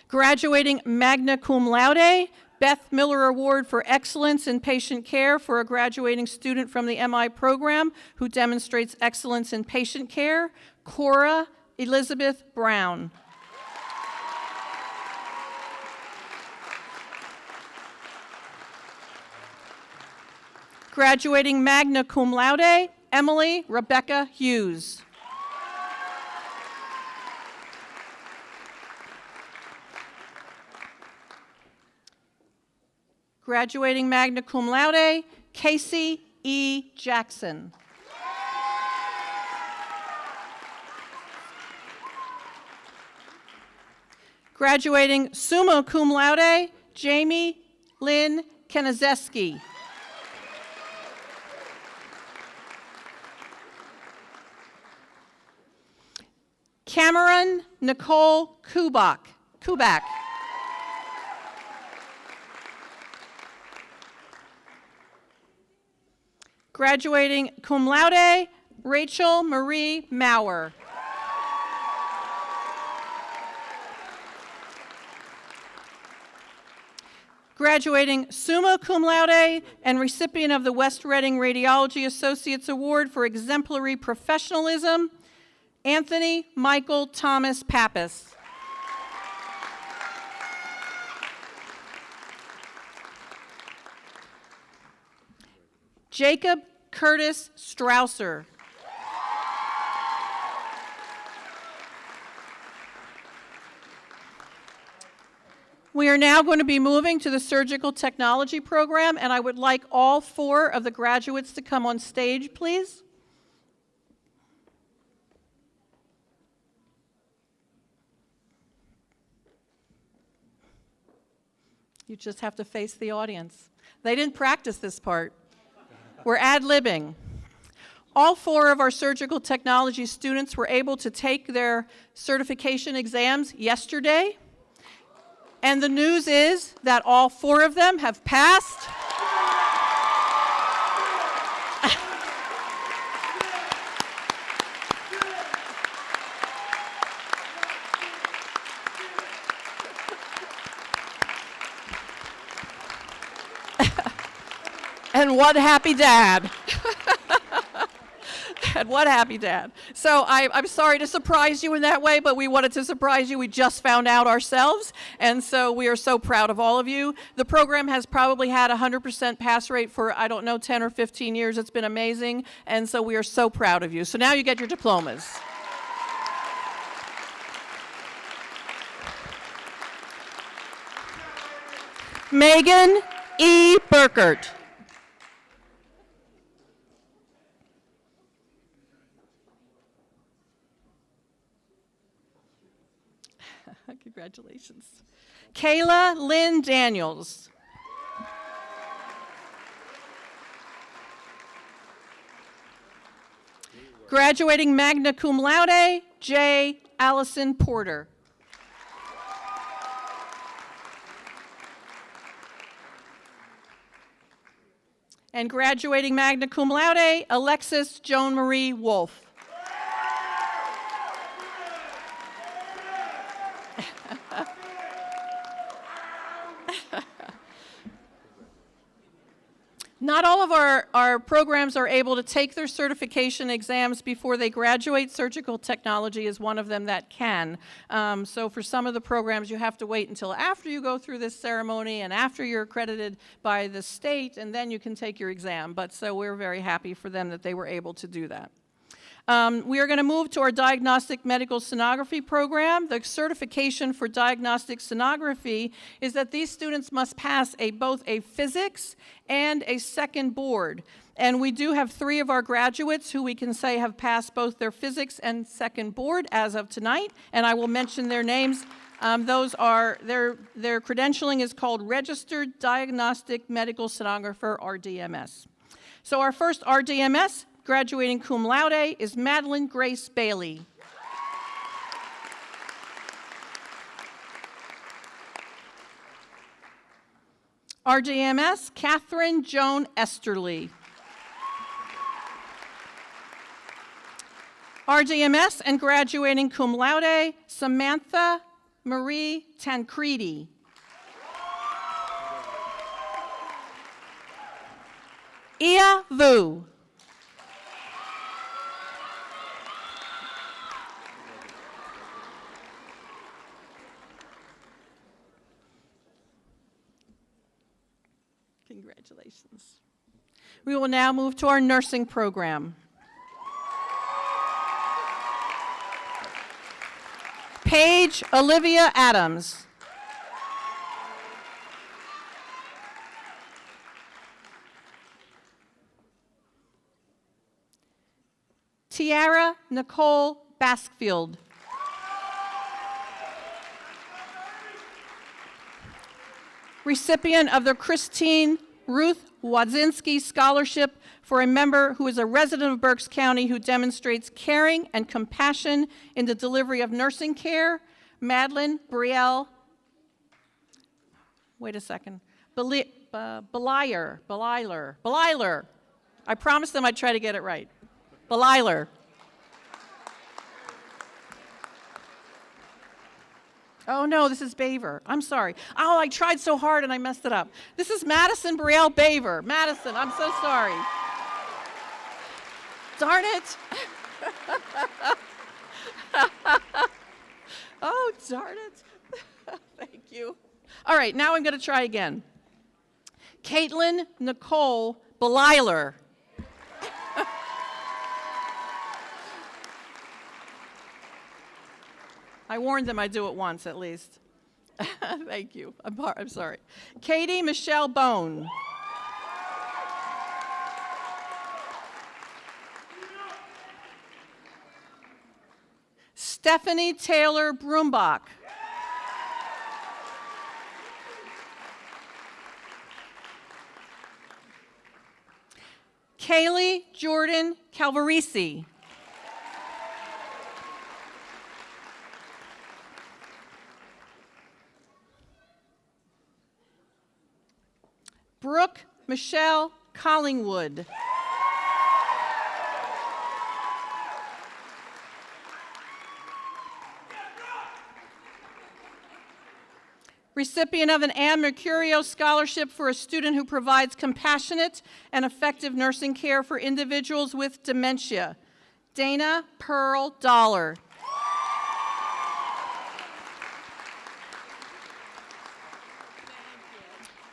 Graduating magna cum laude, Beth Miller Award for Excellence in Patient Care for a graduating student from the MI program who demonstrates excellence in patient care, Cora Elizabeth Brown. Graduating magna cum laude, Emily Rebecca Hughes. Graduating magna cum laude, Casey E. Jackson. Graduating summa cum laude, Jamie Lynn Kenazeski. Cameron Nicole Kubak. Graduating cum laude, Rachel Marie Maurer. Graduating summa cum laude and recipient of the West Reading Radiology Associates Award for Exemplary Professionalism, Anthony Michael Thomas Pappas. Jacob Curtis Strausser. We are now going to be moving to the surgical technology program, and I would like all 4 of the graduates to come on stage, please. You just have to face the audience. They didn't practice this part. We're ad-libbing. All 4 of our surgical technology students were able to take their certification exams yesterday. And the news is that all 4 of them have passed. And what happy dad. And what happy dad. So I'm sorry to surprise you in that way, but we wanted to surprise you. We just found out ourselves, and so we are so proud of all of you. The program has probably had a 100% pass rate for, 10 or 15 years. It's been amazing, and so we are so proud of you. So now you get your diplomas. Megan E. Burkert. Congratulations. Kayla Lynn Daniels. Graduating magna cum laude, J. Allison Porter. And graduating magna cum laude, Alexis Joan Marie Wolf. Not all of our programs are able to take their certification exams before they graduate. Surgical technology is one of them that can. So for some of the programs, you have to wait until after you go through this ceremony and after you're accredited by the state, and then you can take your exam. But so we're very happy for them that they were able to do that. We are going to move to our diagnostic medical sonography program. The certification for diagnostic sonography is that these students must pass both a physics and a second board. And we do have 3 of our graduates who we can say have passed both their physics and second board as of tonight, and I will mention their names. Those are, their credentialing is called Registered Diagnostic Medical Sonographer, RDMS. So our first RDMS, graduating cum laude, is Madeline Grace Bailey. RDMS, Catherine Joan Esterly. RDMS and graduating cum laude, Samantha Marie Tancredi. Ia Vu. Congratulations. We will now move to our nursing program. Paige Olivia Adams. Ciara Nicole Baskfield. Recipient of the Christine Ruth Wadzinski Scholarship for a member who is a resident of Berks County who demonstrates caring and compassion in the delivery of nursing care, Madeline Brielle, wait a second, Belayler. I promised them I'd try to get it right. Belayler. Oh no, this is Baver. I'm sorry. Oh, I tried so hard and I messed it up. This is Madison Brielle Baver. Madison, I'm so sorry. Darn it. Oh, darn it. Thank you. All right, now I'm going to try again. Caitlin Nicole Belayler. I warned them I'd do it once at least. Thank you. I'm sorry. Katie Michelle Bone. Stephanie Taylor Broombach. Kaylee Jordan Calvarisi. Brooke Michelle Collingwood. Recipient of an Anne Mercurio Scholarship for a student who provides compassionate and effective nursing care for individuals with dementia, Dana Pearl Dollar.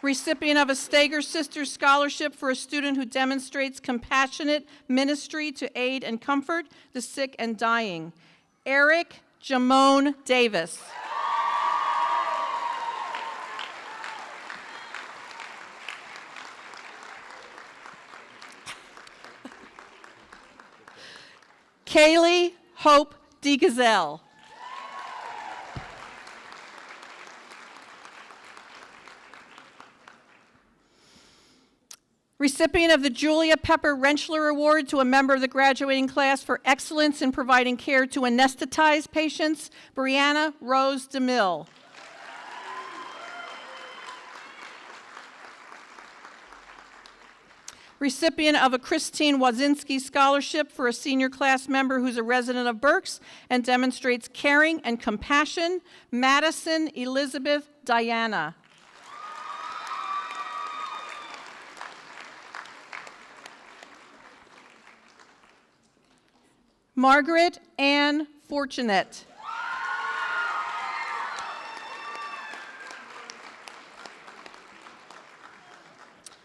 Recipient of a Stager Sisters Scholarship for a student who demonstrates compassionate ministry to aid and comfort the sick and dying, Eric Jamone Davis. Kaylee Hope DeGazelle. Recipient of the Julia Pepper Rentschler Award to a member of the graduating class for excellence in providing care to anesthetized patients, Brianna Rose DeMille. Recipient of a Christine Wadzinski Scholarship for a senior class member who's a resident of Berks and demonstrates caring and compassion, Madison Elizabeth Diana. Margaret Ann Fortunate.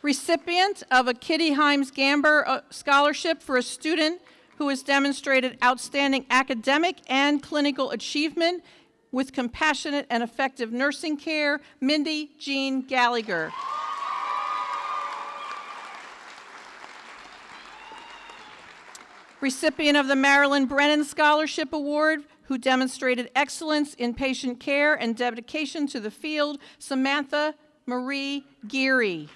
Recipient of a Kitty Himes Gamber Scholarship for a student who has demonstrated outstanding academic and clinical achievement with compassionate and effective nursing care, Mindy Jean Gallagher. Recipient of the Marilyn Brennan Scholarship Award, who demonstrated excellence in patient care and dedication to the field, Samantha Marie Geary.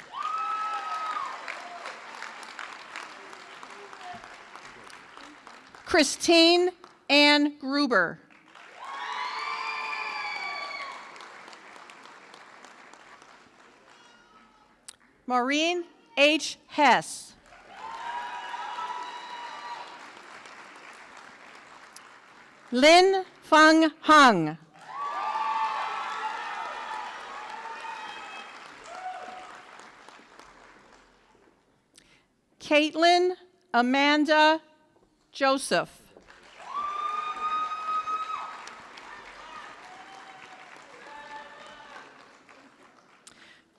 Christine Ann Gruber. Maureen H. Hess. Lin Feng Hung. Caitlin Amanda Joseph.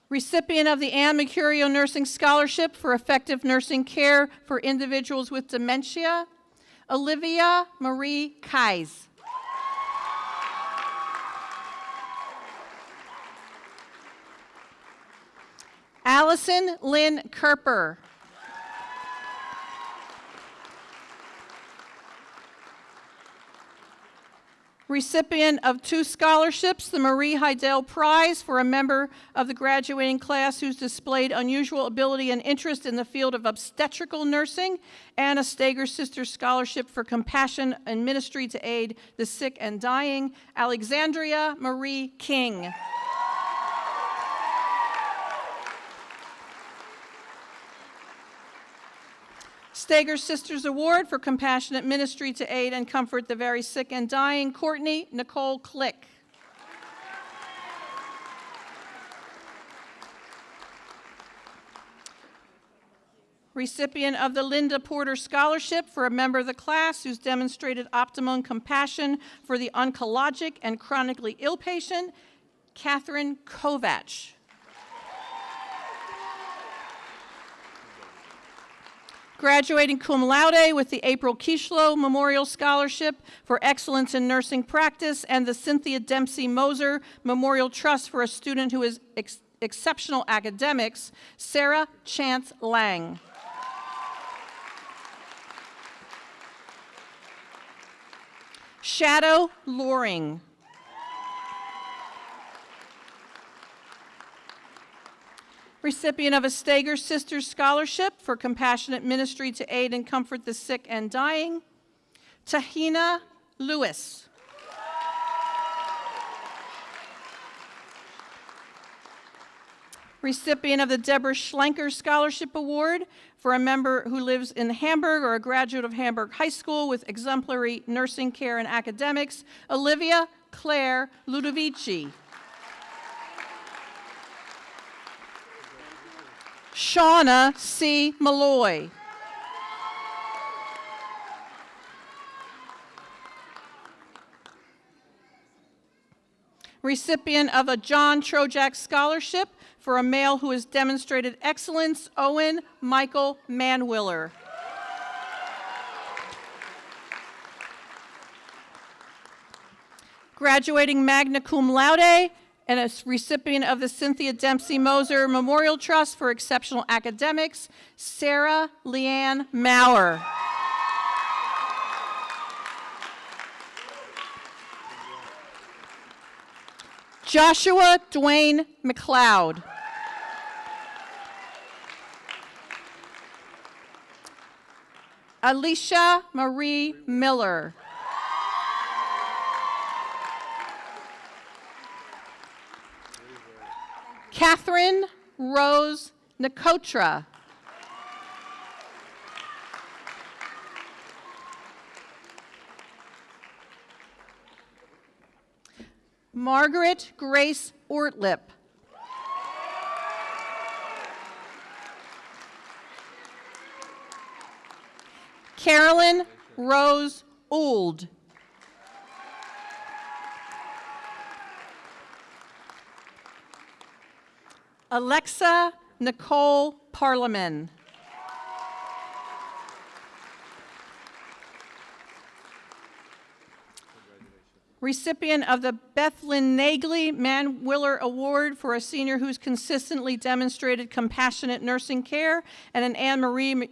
Recipient of the Anne Mercurio Nursing Scholarship for effective nursing care for individuals with dementia, Olivia Marie Kais. Allison Lynn Kerper. Recipient of 2 scholarships, the Marie Heidel Prize for a member of the graduating class who's displayed unusual ability and interest in the field of obstetrical nursing, and a Stager Sisters Scholarship for compassion and ministry to aid the sick and dying, Alexandria Marie King. Stager Sisters Award for compassionate ministry to aid and comfort the very sick and dying, Courtney Nicole Click. Recipient of the Linda Porter Scholarship for a member of the class who's demonstrated optimum compassion for the oncologic and chronically ill patient, Catherine Kovach. Graduating cum laude with the April Kishlo Memorial Scholarship for Excellence in Nursing Practice and the Cynthia Dempsey Moser Memorial Trust for a student who is exceptional academics, Sarah Chance Lang. Shadow Loring. Recipient of a Stager Sisters Scholarship for compassionate ministry to aid and comfort the sick and dying, Tahina Lewis. Recipient of the Deborah Schlenker Scholarship Award for a member who lives in Hamburg or a graduate of Hamburg High School with exemplary nursing care and academics, Olivia Claire Ludovici. Shauna C. Malloy. Recipient of a John Trojak Scholarship for a male who has demonstrated excellence, Owen Michael Manwiller. Graduating magna cum laude and a recipient of the Cynthia Dempsey Moser Memorial Trust for Exceptional Academics, Sarah Leanne Maurer. Joshua Dwayne McLeod. Alicia Marie Miller. Catherine Rose Nikotra. Margaret Grace Ortlip. Carolyn Rose Ould. Alexa Nicole Parliament. Recipient of the Bethlyn Nagley Manwiller Award for a senior who's consistently demonstrated compassionate nursing care, and an Anne Marie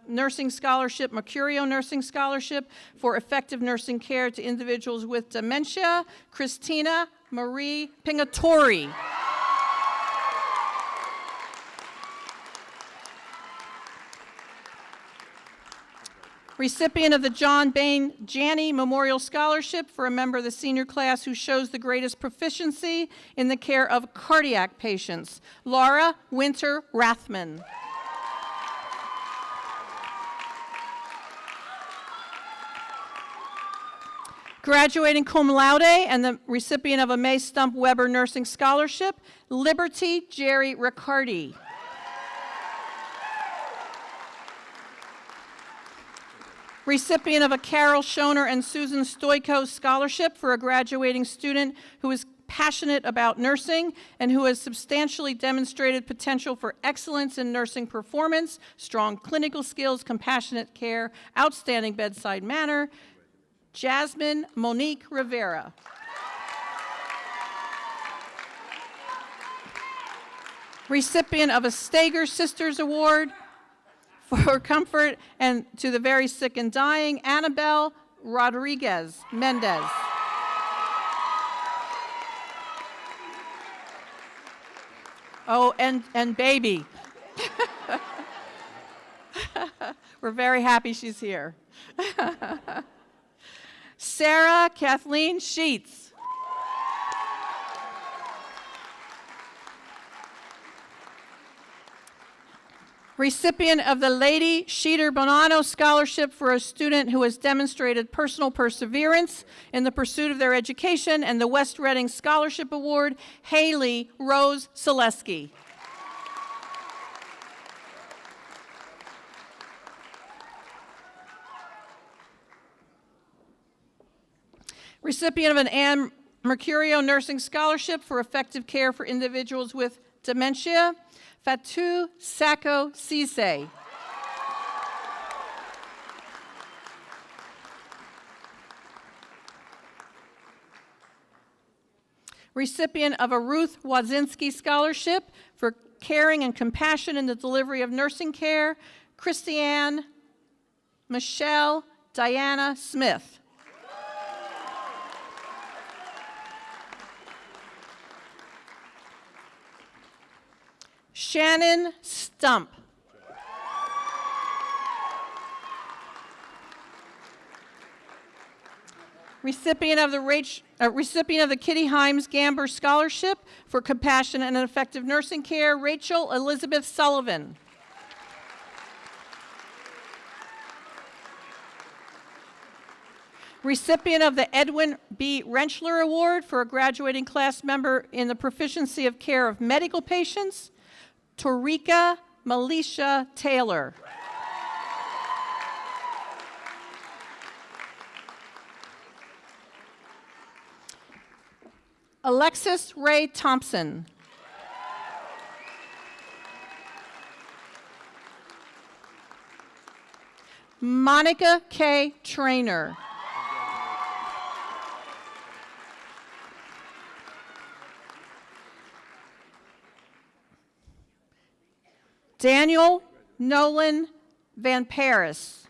Nursing Scholarship, Mercurio Nursing Scholarship for effective nursing care to individuals with dementia, Christina Marie Pingatori. Recipient of the John Bain Janney Memorial Scholarship for a member of the senior class who shows the greatest proficiency in the care of cardiac patients, Laura Winter Rathman. Graduating cum laude and the recipient of a May Stump Weber Nursing Scholarship, Liberty Jerry Riccardi. Recipient of a Carol Schoner and Susan Stoiko Scholarship for a graduating student who is passionate about nursing and who has substantially demonstrated potential for excellence in nursing performance, strong clinical skills, compassionate care, outstanding bedside manner, Jasmine Monique Rivera. Recipient of a Stager Sisters Award for comfort and to the very sick and dying, Annabelle Rodriguez Mendez. Oh, and baby. We're very happy she's here. Sarah Kathleen Sheets. Recipient of the Lady Sheeter Bonanno Scholarship for a student who has demonstrated personal perseverance in the pursuit of their education, and the West Reading Scholarship Award, Haley Rose Selesky. Recipient of an Anne Mercurio Nursing Scholarship for effective care for individuals with dementia, Fatou Sako Cisse. Recipient of a Ruth Wazinski Scholarship for caring and compassion in the delivery of nursing care, Christiane Michelle Diana Smith. Shannon Stump. Recipient of the Kitty Himes Gamber Scholarship for compassion and effective nursing care, Rachel Elizabeth Sullivan. Recipient of the Edwin B. Rentschler Award for a graduating class member in the proficiency of care of medical patients, Torika Melisha Taylor. Alexis Ray Thompson. Monica K. Trainer. Daniel Nolan Van Paris.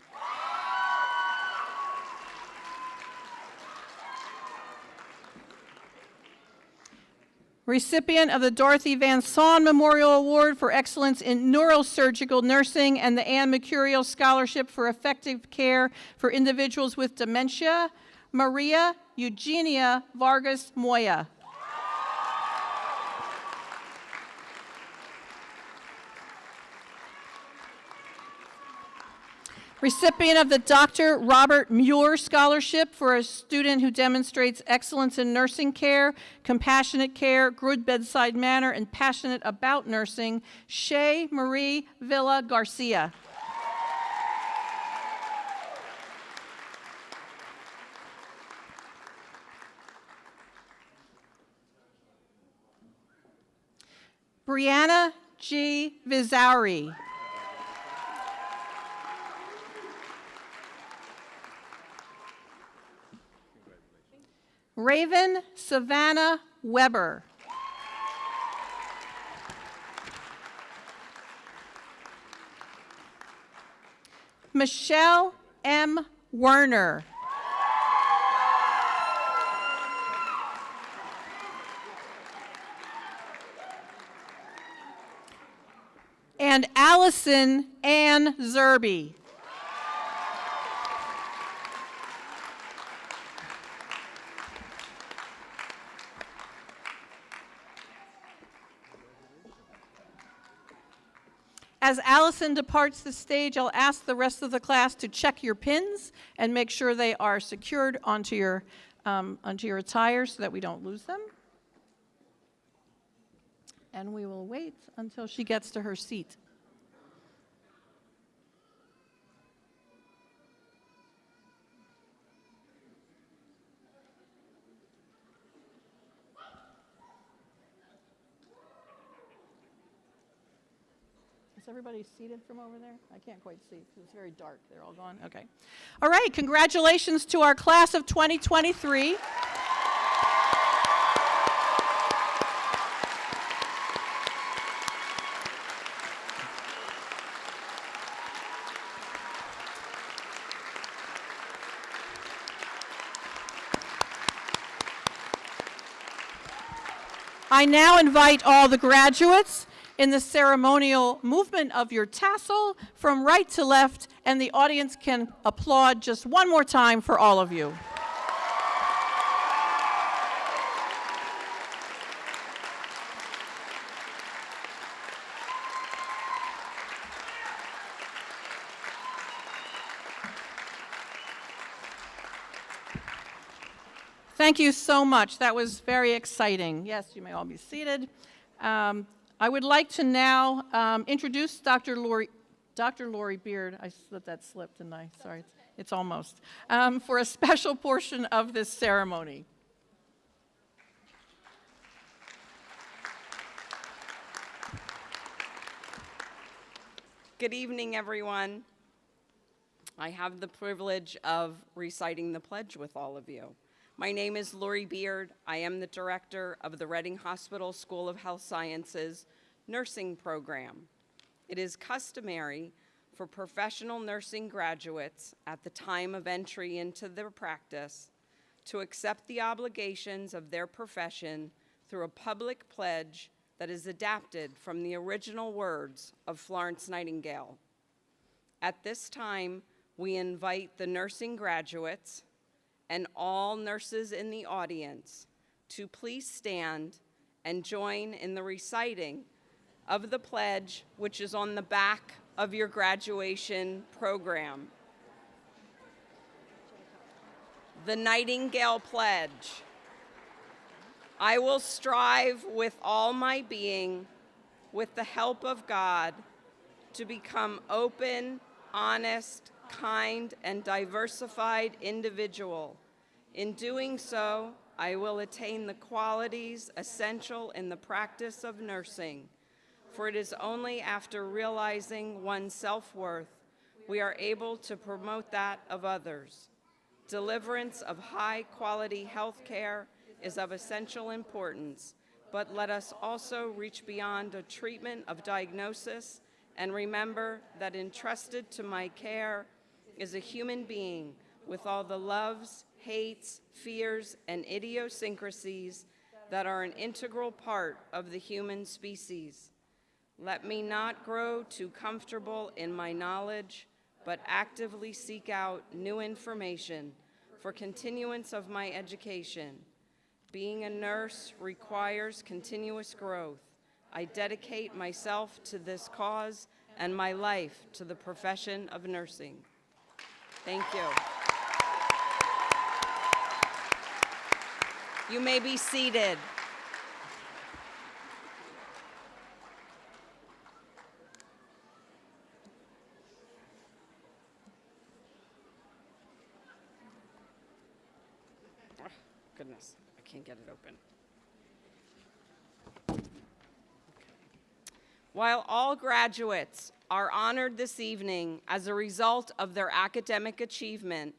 Recipient of the Dorothy Van Saun Memorial Award for Excellence in Neurosurgical Nursing and the Anne Mercurio Scholarship for Effective Care for Individuals with Dementia, Maria Eugenia Vargas Moya. Recipient of the Dr. Robert Muir Scholarship for a student who demonstrates excellence in nursing care, compassionate care, good bedside manner, and passionate about nursing, Shay Marie Villa Garcia. Brianna G. Vizauri. Raven Savannah Weber. Michelle M. Werner. And Allison Ann Zerby. As Allison departs the stage, I'll ask the rest of the class to check your pins and make sure they are secured onto your attire so that we don't lose them. And we will wait until she gets to her seat. Is everybody seated from over there? I can't quite see because it's very dark. They're all gone? Okay. All right, congratulations to our class of 2023. I now invite all the graduates in the ceremonial movement of your tassel from right to left, and the audience can applaud just one more time for all of you. Thank you so much. That was very exciting. Yes, you may all be seated. I would like to now introduce Dr. Lori Beard. I let that slip, didn't I? Sorry, it's almost. For a special portion of this ceremony. Good evening, everyone. I have the privilege of reciting the pledge with all of you. My name is Lori Beard. I am the director of the Reading Hospital School of Health Sciences nursing program. It is customary for professional nursing graduates at the time of entry into their practice to accept the obligations of their profession through a public pledge that is adapted from the original words of Florence Nightingale. At this time, we invite the nursing graduates and all nurses in the audience to please stand and join in the reciting of the pledge, which is on the back of your graduation program. The Nightingale Pledge. I will strive with all my being, with the help of God, to become open, honest, kind, and diversified individual. In doing so, I will attain the qualities essential in the practice of nursing, for it is only after realizing one's self-worth we are able to promote that of others. Deliverance of high-quality health care is of essential importance, but let us also reach beyond a treatment of diagnosis and remember that entrusted to my care is a human being with all the loves, hates, fears, and idiosyncrasies that are an integral part of the human species. Let me not grow too comfortable in my knowledge, but actively seek out new information for continuance of my education. Being a nurse requires continuous growth. I dedicate myself to this cause and my life to the profession of nursing. Thank you. You may be seated. Oh, goodness, I can't get it open. While all graduates are honored this evening as a result of their academic achievement,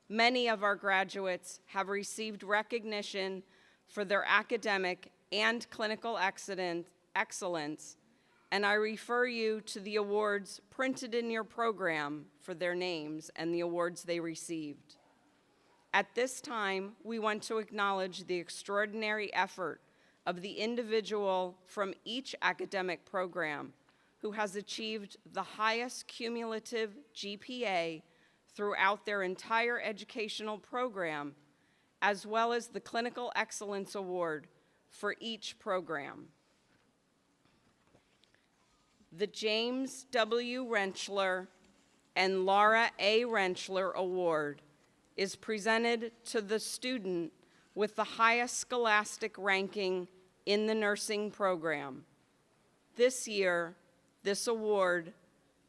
many of our graduates have received recognition for their academic and clinical excellence, and I refer you to the awards printed in your program for their names and the awards they received. At this time, we want to acknowledge the extraordinary effort of the individual from each academic program who has achieved the highest cumulative GPA throughout their entire educational program, as well as the Clinical Excellence Award for each program. The James W. Rentschler and Laura A. Rentschler Award is presented to the student with the highest scholastic ranking in the nursing program. This year, this award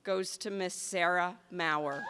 goes to Miss Sarah Maurer.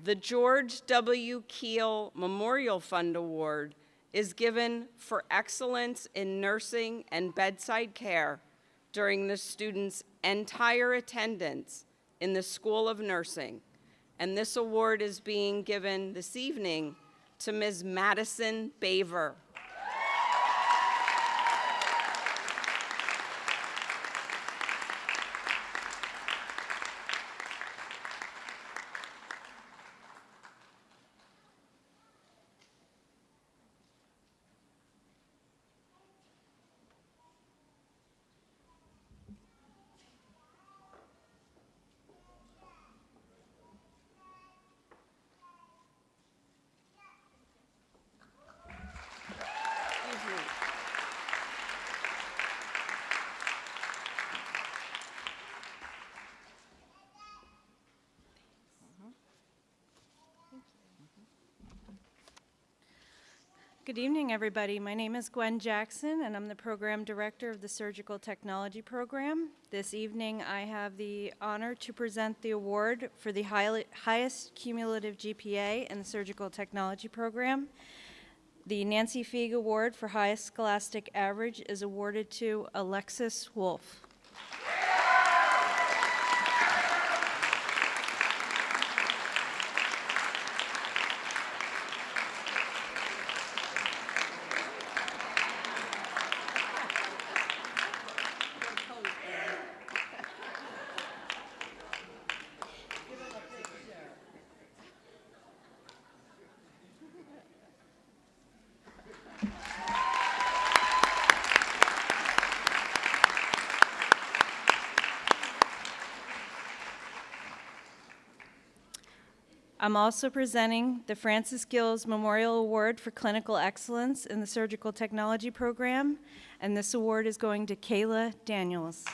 The George W. Keel Memorial Fund Award is given for excellence in nursing and bedside care during the student's entire attendance in the School of Nursing. And this award is being given this evening to Ms. Madison Baver. Good evening, everybody. My name is Gwen Jackson, and I'm the Program Director of the Surgical Technology Program. This evening, I have the honor to present the award for the highest cumulative GPA in the Surgical Technology Program. The Nancy Feig Award for highest scholastic average is awarded to Alexis Wolf. I'm also presenting the Francis Gills Memorial Award for Clinical Excellence in the Surgical Technology Program, and this award is going to Kayla Daniels.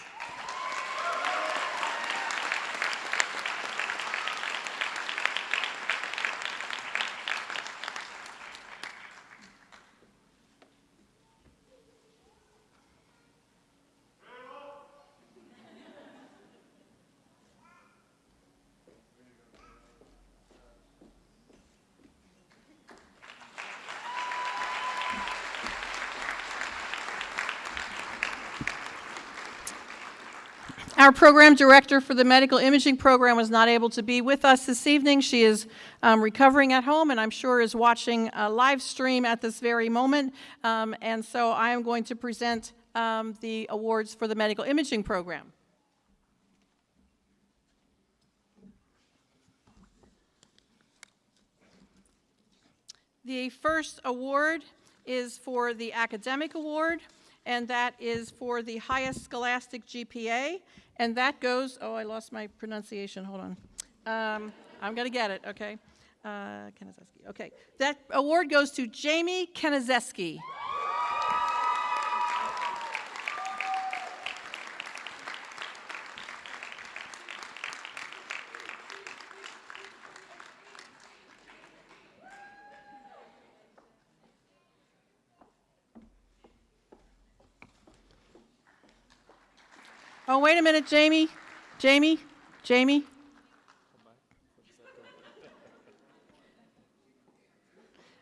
Our program director for the medical imaging program was not able to be with us this evening. She is recovering at home, and I'm sure is watching a live stream at this very moment. And so I am going to present the awards for the medical imaging program. The first award is for the academic award, and that is for the highest scholastic GPA, and that goes, oh, I lost my pronunciation, hold on. I'm going to get it, okay. Kenezeski, okay. That award goes to Jamie Kenezeski. Oh, wait a minute, Jamie. Jamie.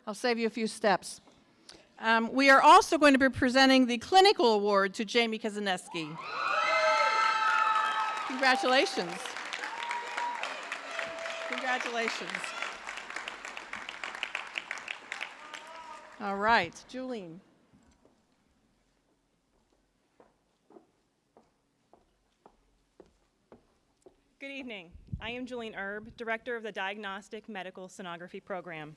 I'll save you a few steps. We are also going to be presenting the clinical award to Jamie Kenezeski. Congratulations. Congratulations. All right, Julene. Good evening. I am Julene Erb, Director of the Diagnostic Medical Sonography Program.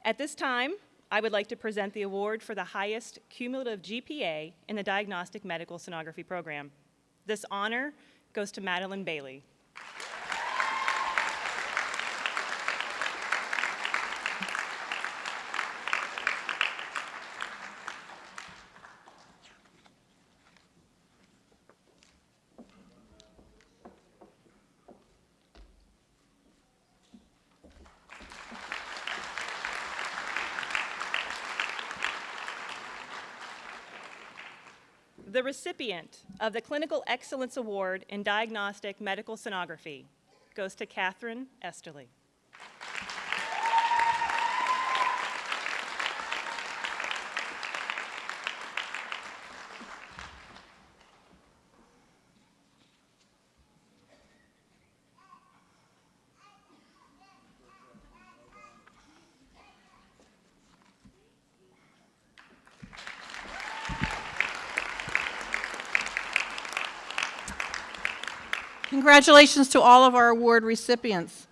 At this time, I would like to present the award for the highest cumulative GPA in the Diagnostic Medical Sonography Program. This honor goes to Madeline Bailey. The recipient of the Clinical Excellence Award in Diagnostic Medical Sonography goes to Catherine Esterly. Congratulations to all of our award recipients.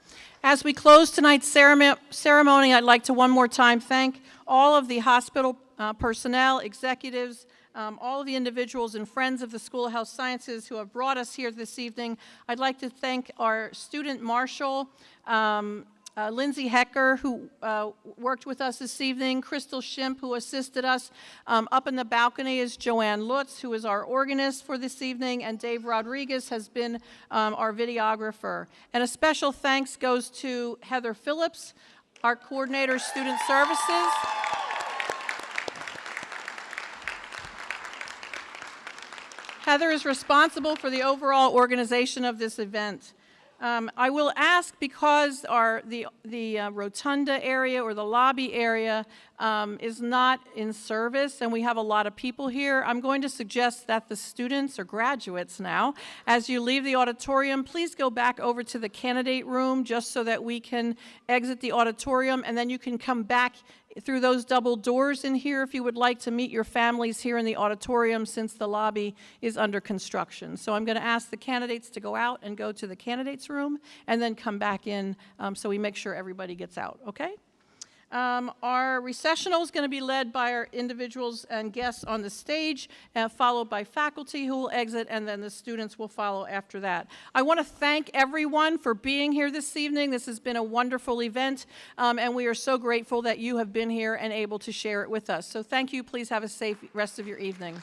As we close tonight's ceremony, I'd like to one more time thank all of the hospital personnel, executives, all of the individuals and friends of the School of Health Sciences who have brought us here this evening. I'd like to thank our student marshal, Lindsay Hecker, who worked with us this evening, Crystal Shimp, who assisted us. Up in the balcony is Joanne Lutz, who is our organist for this evening, and Dave Rodriguez has been our videographer. And a special thanks goes to Heather Phillips, our coordinator of student services. Heather is responsible for the overall organization of this event. I will ask, because the rotunda area or the lobby area is not in service and we have a lot of people here, I'm going to suggest that the students or graduates now, as you leave the auditorium, please go back over to the candidate room just so that we can exit the auditorium, and then you can come back through those double doors in here if you would like to meet your families here in the auditorium, since the lobby is under construction. So I'm going to ask the candidates to go out and go to the candidates room and then come back in so we make sure everybody gets out, okay? Our recessional is going to be led by our individuals and guests on the stage, followed by faculty who will exit, and then the students will follow after that. I want to thank everyone for being here this evening. This has been a wonderful event, and we are so grateful that you have been here and able to share it with us. So thank you. Please have a safe rest of your evening.